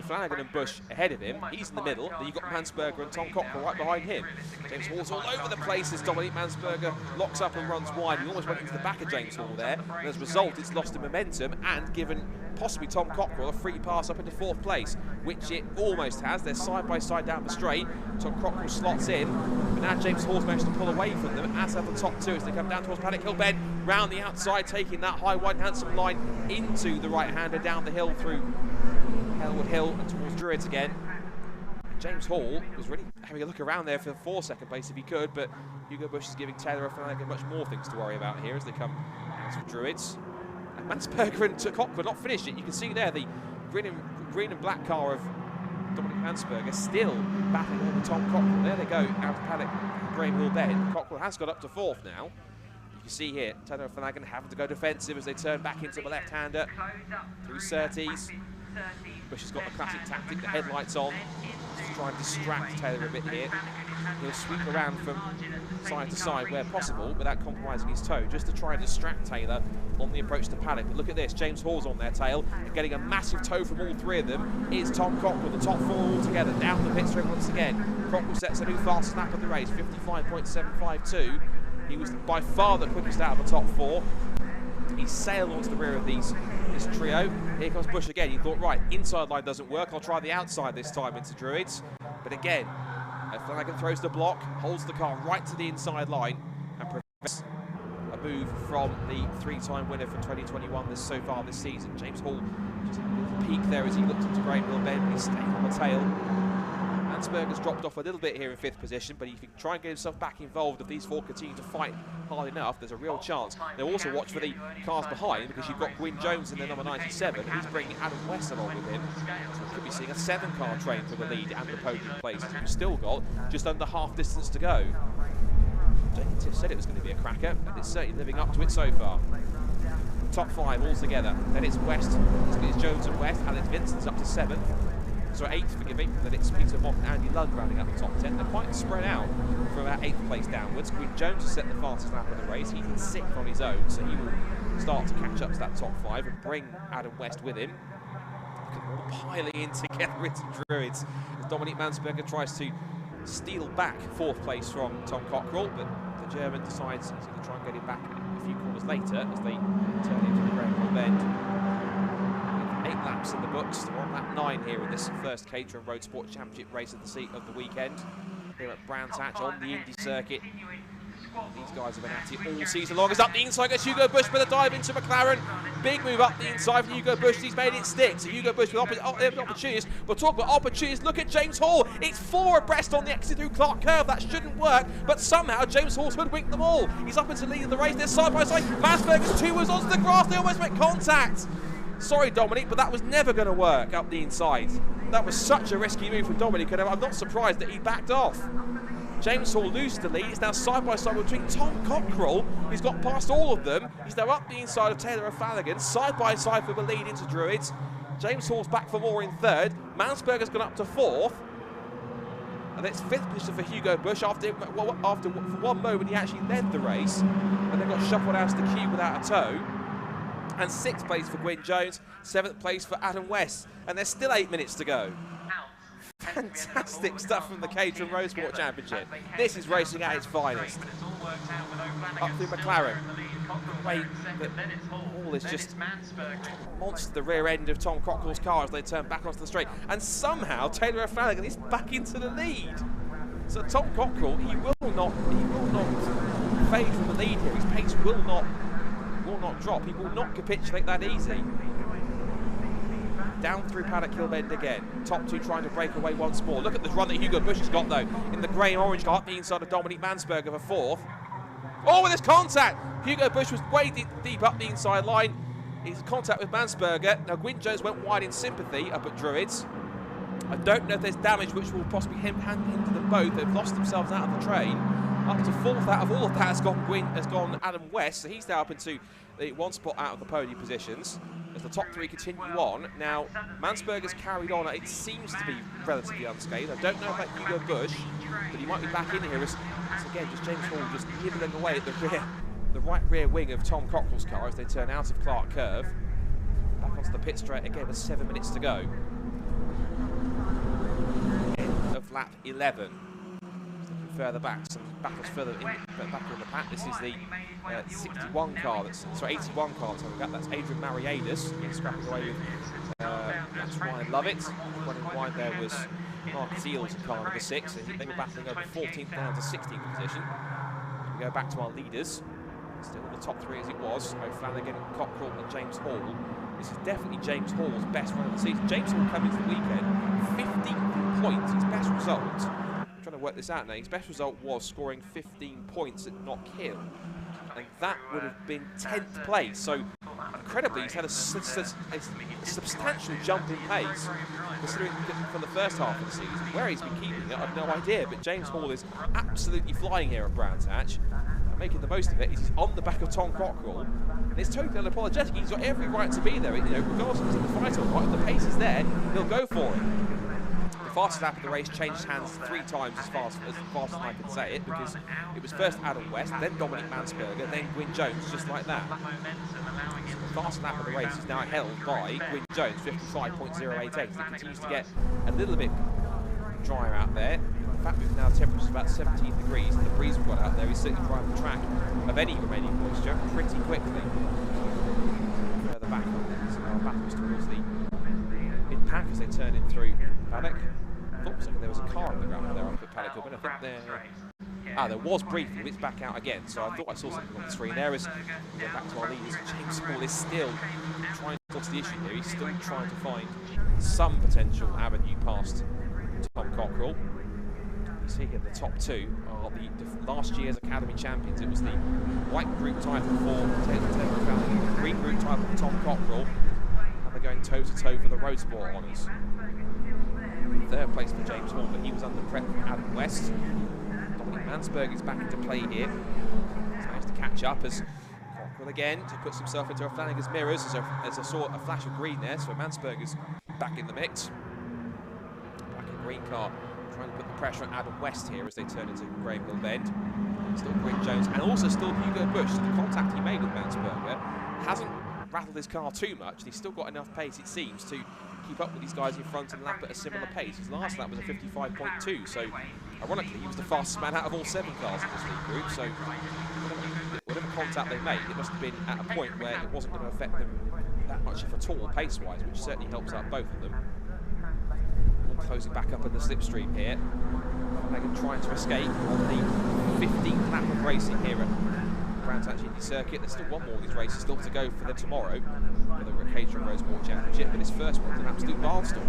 Flanagan and Bush ahead of him. He's in the middle. Then you've got Mansberger and Tom Cockrell right behind him. James Hall's all over the place as Dominique Mansberger locks up and runs wide. He almost went into the back of James Hall there, and as a result, it's lost in momentum and given possibly Tom Cockrell a free pass up into 4th place, which it almost has. They're side by side down the straight. Tom Cockrell slots in, but now James Hall's managed to pull away from them, as have the top 2 as they come down towards Paddock Hill Bend, round the outside, taking that high, wide, handsome line into the right-hander down the hill through Hellwood Hill and towards Druids again. James Hall was really having a look around there for second place if he could, but Hugo Bush is giving Taylor Flanagan much more things to worry about here as they come out of Druids. And Mansberger and Cockrell not finished it. You can see there the green and black car of Dominic Mansberger still battling over Tom Cockrell. There they go, out of Paddock Graham Hill Bend. Cockrell has got up to 4th now. You can see here, Taylor Flanagan having to go defensive as they turn back into the left-hander through Surtees. Bush has got the classic tactic, the headlights on, to try and distract Taylor a bit here. He'll sweep around from side to side where possible without compromising his toe, just to try and distract Taylor on the approach to paddock. But look at this, James Hall's on their tail, and getting a massive toe from all 3 of them is Tom Cockrell, the top 4 all together, down the pit straight once again. Cockrell sets a new fastest lap of the race, 55.752. He was by far the quickest out of the top 4. He sailed onto the rear of this trio. Here comes Bush again. He thought, right, inside line doesn't work. I'll try the outside this time into Druids. But again, Flanagan throws the block, holds the car right to the inside line, and prevents a move from the 3-time winner for 2021 so far this season. James Hall just a little peak there as he looked into Graham Hill Bend, but he's staying on the tail. Mansberger's dropped off a little bit here in 5th position, but if he can try and get himself back involved, if these 4 continue to fight hard enough, there's a real chance. They'll also watch for the cars behind, because you've got Gwyn Jones in the number 97, and he's bringing Adam West along with him. So we could be seeing a 7-car train for the lead and the podium places. We've still got just under half distance to go. Jamie Tiff said it was going to be a cracker, and it's certainly living up to it so far. Top 5 all together. Then it's West, it's Jones and West. Alex Vincent's up to 7th. So 8th, forgive me, then it's Peter Mock and Andy Lund rounding up the top 10. They're quite spread out from about 8th place downwards. Gwyn Jones has set the fastest lap of the race. He's in 6th on his own, so he will start to catch up to that top 5 and bring Adam West with him. Look at them all piling in together into Druids as Dominique Mansberger tries to steal back 4th place from Tom Cockrell, but the German decides he's going to try and get him back a few corners later as they turn into the Graham Hill Bend. 8 laps in the books. They're on lap 9 here in this first Caterham Road Sports Championship race of the weekend. Here at Brands Hatch on the Indy Circuit. These guys have been at it all season long. It's up the inside, gets Hugo Bush with a dive into McLaren. Big move up the inside from Hugo Bush. He's made it stick. So Hugo Bush with opportunities. But talk about opportunities. Look at James Hall. It's 4 abreast on the exit through Clark Curve. That shouldn't work. But somehow James Hall's hoodwinked them all. He's up into the lead of the race. They're side by side. Mansberger's 2 wheels onto the grass. They almost make contact. Sorry, Dominic, but that was never going to work up the inside. That was such a risky move from Dominic, and I'm not surprised that he backed off. James Hall loses the lead. It's now side by side between Tom Cockrell. He's got past all of them. He's now up the inside of Taylor and Flanagan, side by side for the lead into Druids. James Hall's back for more in 3rd. Mansberger's gone up to 4th. And it's 5th position for Hugo Bush after for one moment he actually led the race, and then got shuffled out of the queue without a toe. And 6th place for Gwyn Jones, 7th place for Adam West, and there's still 8 minutes to go. Fantastic stuff from the Caterham Road Sport Championship. This is racing at its finest. Up through McLaren, way that Hall is just monster the rear end of Tom Cockrell's car as they turn back onto the straight. And somehow Taylor Flanagan is back into the lead. So Tom Cockrell, he will not fade from the lead here. His pace will not drop. He will not capitulate that easy. Down through Paddock Hill Bend again. Top two trying to break away once more. Look at the run that Hugo Bush has got though. In the grey and orange car, up the inside of Dominic Mansberger for fourth. Oh, with his contact! Hugo Bush was way deep up the inside line. His contact with Mansberger. Now Gwyn Jones went wide in sympathy up at Druids. I don't know if there's damage which will possibly hinder them both. They've lost themselves out of the train. Up to fourth out of all of that has gone Adam West. So he's now up into the one spot out of the podium positions as the top three continue on. Now, Mansberger's carried on. It seems to be relatively unscathed. I don't know about Hugo Bush, but he might be back in here as again, just James Hall just nibbling away at the right rear wing of Tom Cockrell's car as they turn out of Clark Curve. Back onto the pit straight again with 7 minutes to go. End of lap 11. Looking further back, some battles further back in the pack. This is the 61 car, 81 car that's Adrian Mariadis scrapping away with that's Ryan Lovett. Running wide there was Marcus Eels in car number 6. They were battling over 14th down to 16th position. We go back to our leaders. Still in the top three as it was. Flanagan, Cockrell and James Hall. This is definitely James Hall's best run of the season. James Hall coming to the weekend, 15 points, his best result. I'm trying to work this out now. His best result was scoring 15 points at Knock Hill. And that would have been 10th place. So, incredibly, he's had a substantial jump in pace, considering from the first half of the season. Where he's been keeping it, I've no idea. But James Hall is absolutely flying here at Brands Hatch. Making the most of it. He's on the back of Tom Cockrell. And it's totally unapologetic. He's got every right to be there. You know, regardless of the fight or not, if the pace is there, he'll go for it. The fastest lap of the race changed hands 3 times as fast as I can say it, because it was first Adam West, then Dominic Mansberger, then Gwyn Jones, just like that. The fastest lap of the race is now held by Gwyn Jones, 55.088. It continues to get a little bit drier out there. In fact, we've now temperatures about 17 degrees, and the breeze we've got out there is certainly driving the track of any remaining moisture pretty quickly. Further back on this, our battles towards the mid-pack as they turn in through Paddock. I thought there was a car on the ground there up at Paddock, but I think there was briefly, but it's back out again. So I thought I saw something on the screen there. As we go back to our leaders, James Hall is still trying to what's the issue here. He's still trying to find some potential avenue past Tom Cockrell. You see here the top two are the last year's Academy champions. It was the white group title for Taylor Flanagan, the green group title for Tom Cockrell, and they're going toe-to-toe for the road sport honours. Third place for James Hall, but he was under prep from Adam West. Dominic Mansberger is back into play here. He's managed to catch up as Cockrell again puts himself into Flanagan's mirrors as I saw a flash of green there, so Mansberger's back in the mix. Back in green car, trying to put the pressure on Adam West here as they turn into Graham Hill Bend. Still Gwyn Jones and also still Hugo Bush. So the contact he made with Mansberger hasn't rattled his car too much, and he's still got enough pace, it seems, to keep up with these guys in front and lap at a similar pace. His last lap was a 55.2, so ironically he was the fastest man out of all 7 cars in this league group. So whatever contact they made, it must have been at a point where it wasn't going to affect them that much, if at all, pace-wise, which certainly helps out both of them. Closing back up in the slipstream here. Flanagan trying to escape on the 15th lap of racing here at Brands Hatch Indy Circuit. There's still one more of these races still to go for them tomorrow for the Caterham Roadsport Championship, but his first one's an absolute barnstorm.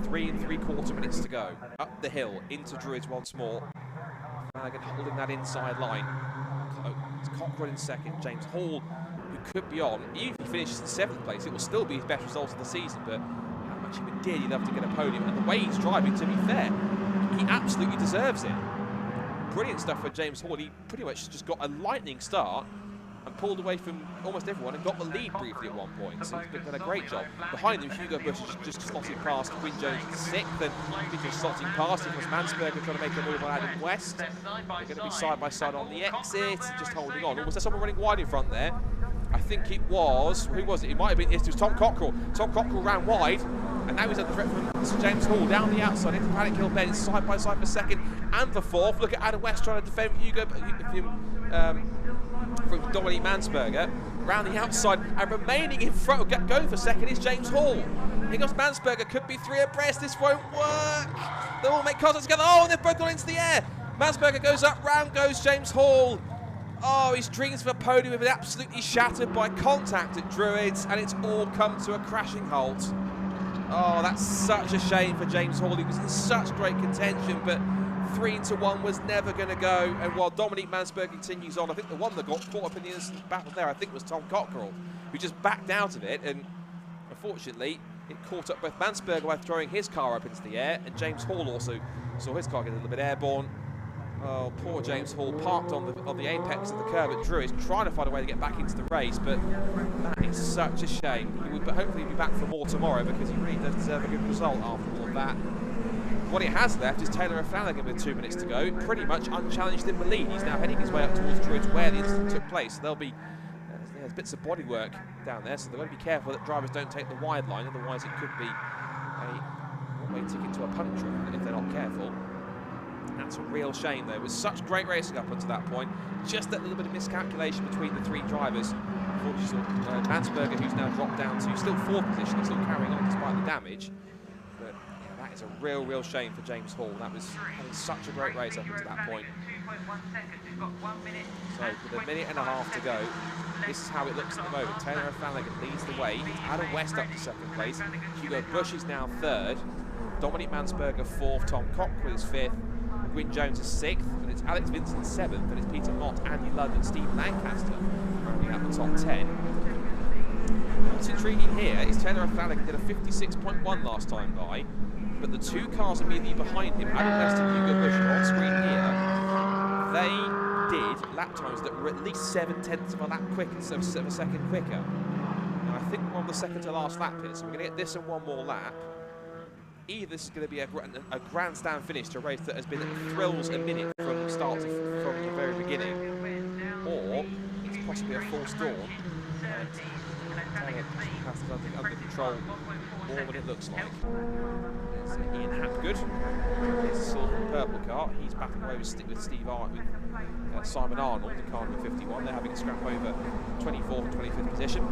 3 3/4 minutes to go. Up the hill into Druids once more. Flanagan holding that inside line. It's Cockrell in second. James Hall, who could be on. Even if he finishes in 7th place, it will still be his best result of the season, but he would dearly love to get a podium, and the way he's driving, to be fair, he absolutely deserves it. Brilliant stuff for James Hall. He pretty much just got a lightning start and pulled away from almost everyone and got the lead briefly at one point, so he's done a great job. Behind him, Hugo Bush just slotted past Gwyn Jones in 6th, and Peter slotting past. It was Mansberger trying to make a move on Adam West. They're going to be side by side on the exit, just holding on. Or was there someone running wide in front there? I think it was, who was it? It might have been, it was Tom Cockrell. Tom Cockrell ran wide, and now he's at the threat from Sir James Hall down the outside into Paddock Hill Bend, side by side for 2nd and for 4th. Look at Adam West trying to defend from Dominic Mansberger. Round the outside and remaining in front, going for second is James Hall. Here goes Mansberger, could be 3 abreast, this won't work. They'll all make contact together. Oh, and they've both gone into the air. Mansberger goes up, round goes James Hall. Oh, his dreams of a podium have been absolutely shattered by contact at Druids, and it's all come to a crashing halt. Oh, that's such a shame for James Hall. He was in such great contention, but 3-1 was never going to go. And while Dominic Mansberger continues on, I think the one that got caught up in the instant battle there, I think, was Tom Cockerell, who just backed out of it. And unfortunately, it caught up both Mansberger by throwing his car up into the air, and James Hall also saw his car get a little bit airborne. Oh, poor James Hall, parked on the apex of the curve at Druids, trying to find a way to get back into the race, but that is such a shame. But hopefully he'll be back for more tomorrow, because he really does deserve a good result after all of that. What he has left is Taylor Flanagan with 2 minutes to go, pretty much unchallenged in the lead. He's now heading his way up towards Druids, where the incident took place. So there'll be there's bits of bodywork down there, so they've got to be careful that drivers don't take the wide line, otherwise it could be a one-way ticket to a puncture if they're not careful. That's a real shame, though. It was such great racing up until that point. Just that little bit of miscalculation between the 3 drivers. Unfortunately, Mansberger, who's now dropped down to still 4th position, still carrying on despite the damage. But yeah, that is a real shame for James Hall. That was having such a great race up until that point. So with a minute and a half to go, this is how it looks at the moment. Taylor Flanagan leads the way. Adam West up to 2nd place. Hugo Bush is now 3rd. Dominic Mansberger 4th. Tom Cockerell is 5th. Gwyn Jones is 6th, and it's Alex Vincent 7th, and it's Peter Mott, Andy London, Steve Lancaster rounding out the top 10. What's intriguing here is Taylor Flanagan did a 56.1 last time by, but the 2 cars immediately behind him, Adam West and Hugo Bush, are on screen here. They did lap times that were at least 7/10 of a lap quicker, so of a second quicker. Now I think we're on the second to last lap here, so we're going to get this and one more lap. Either this is going to be a grandstand finish to a race that has been thrills a minute from the start from the very beginning, or it's possibly a false dawn and Taylor has this under control more than it looks like. There's Ian Hapgood, his silver and purple car. He's battling away with Steve Art, with Simon Arnold, the car number 51. They're having a scrap over 24th and 25th position.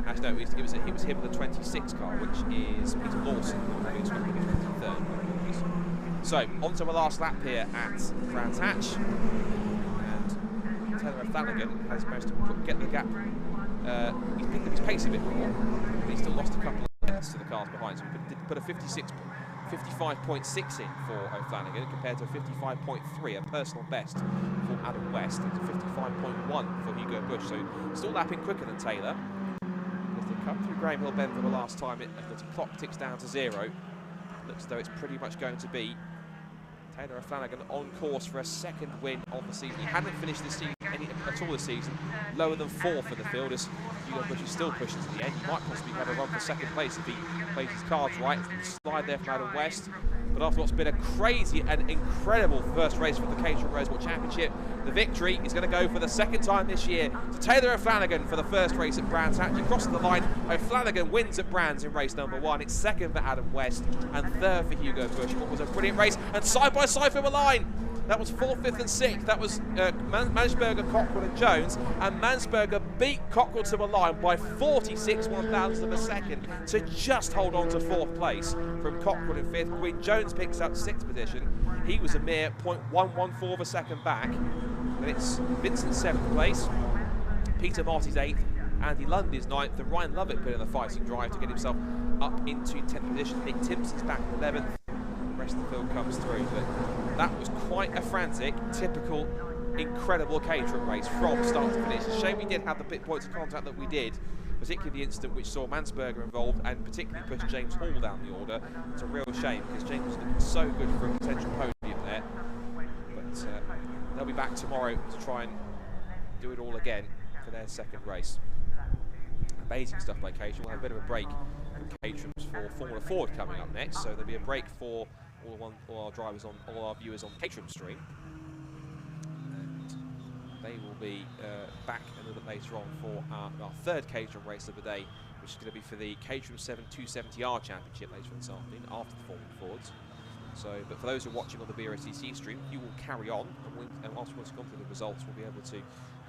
Actually, no, it was him with the 26 car, which is Peter Lawson, who's going to be 53rd. So, on to the last lap here at Brands Hatch. And Taylor Flanagan has managed to get the gap. He's picked up his pace a bit more, but he's still lost a couple of minutes to the cars behind. So, he put a 55.6 in for O'Flanagan compared to a 55.3, a personal best for Adam West, and 55.1 for Hugo Bush. So, still lapping quicker than Taylor. Come through Graham Hill Bend for the last time, as the clock ticks down to 0. Looks as though it's pretty much going to be Taylor Flanagan on course for a 2nd win of the season. He hadn't finished this season at all this season, lower than 4th in the field, as Hugo Bush is still pushing to the end. He might possibly have a run for 2nd place if he plays his cards right. Slide there from Adam West. But after what's been a crazy and incredible first race for the Caterham Motorsport Championship, the victory is going to go for the 2nd time this year to Taylor O'Flanagan for the first race at Brands Hatch. He crosses the line. O'Flanagan wins at Brands in race number 1. It's 2nd for Adam West and 3rd for Hugo Bush. What was a brilliant race, and side by side from the line. That was 4th, 5th and 6th. That was Mansberger, Cockerell and Jones. And Mansberger beat Cockerell to the line by 46 1,000ths of a second to just hold on to 4th place from Cockerell in 5th. Gwyn Jones picks up 6th position. He was a mere 0.114 of a second back. And it's Vincent 7th place. Peter Marty's 8th. Andy Lund is 9th. And Ryan Lovett put in a fighting drive to get himself up into 10th position. Nick Timpson's back in 11th. The rest of the field comes through, but that was quite a frantic, typical, incredible Caterham race from start to finish. It's a shame we did have the bit points of contact that we did, particularly the incident which saw Mansberger involved and particularly pushed James Hall down the order. It's a real shame because James was looking so good for a potential podium there. But they'll be back tomorrow to try and do it all again for their 2nd race. Amazing stuff by Caterham. We'll have a bit of a break from Caterham's for Formula Ford coming up next, so there'll be a break for all our drivers on, all our viewers on Caterham stream. And they will be back a little bit later on for our 3rd Caterham race of the day, which is going to be for the Caterham 7 270R Championship later this afternoon after the Formula Fords. So, but for those who are watching on the Brscc stream, you will carry on, and after we've gone through the results, we'll be able to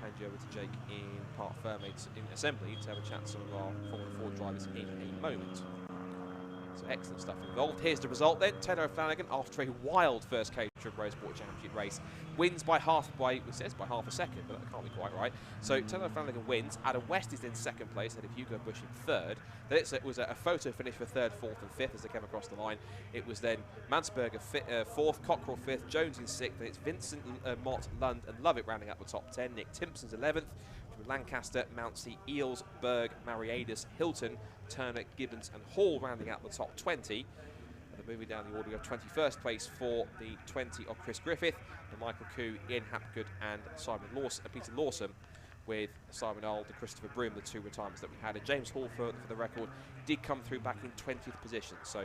hand you over to Jake in Park Fairmate in Assembly to have a chat to some of our Formula 4 drivers in a moment. So excellent stuff involved. Here's the result then. Taylor Flanagan, after a wild first Caterham Roadsport Championship race, wins by it says by half a second, but that can't be quite right. So Taylor Flanagan wins. Adam West is in second place, ahead of Hugo Bush in third. Then it was a photo finish for third, fourth and fifth as they came across the line. It was then Mansberger fourth, Cockrell fifth, Jones in sixth, and it's Vincent, Mott, Lund and Lovett rounding up the top 10. Nick Timpson's 11th. From Lancaster, Mountsie, Eels, Berg, Mariadis, Hilton, Turner, Gibbons and Hall rounding out the top 20. And then moving down the order, we have 21st place for the 20 of Chris Griffith, and Michael Koo, Ian Hapgood and Peter Lawson, with Simon Old and Christopher Broom, the two retirements that we had. And James Hall, for the record, did come through back in 20th position. So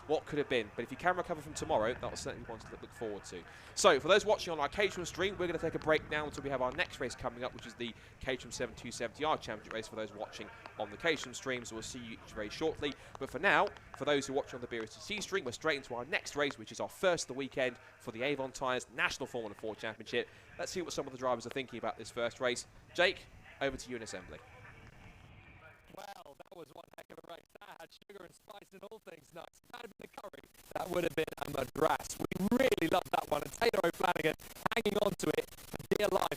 what could have been? But if you can recover from tomorrow, that was certainly one to look forward to. So for those watching on our Caterham stream, we're going to take a break now until we have our next race coming up, which is the Caterham 7270R Championship race for those watching on the Caterham stream. So we'll see you very shortly. But for now, for those who are watching on the Brscc stream, we're straight into our next race, which is our first of the weekend for the Avon Tyres National Formula 4 Championship. Let's see what some of the drivers are thinking about this first race. Jake, over to you in assembly. Well, that was one heck of a race. That had sugar and spice and all things nice. If that had been a curry, that would have been a madras. We really loved that one. And Taylor O'Flanagan hanging on to it for dear life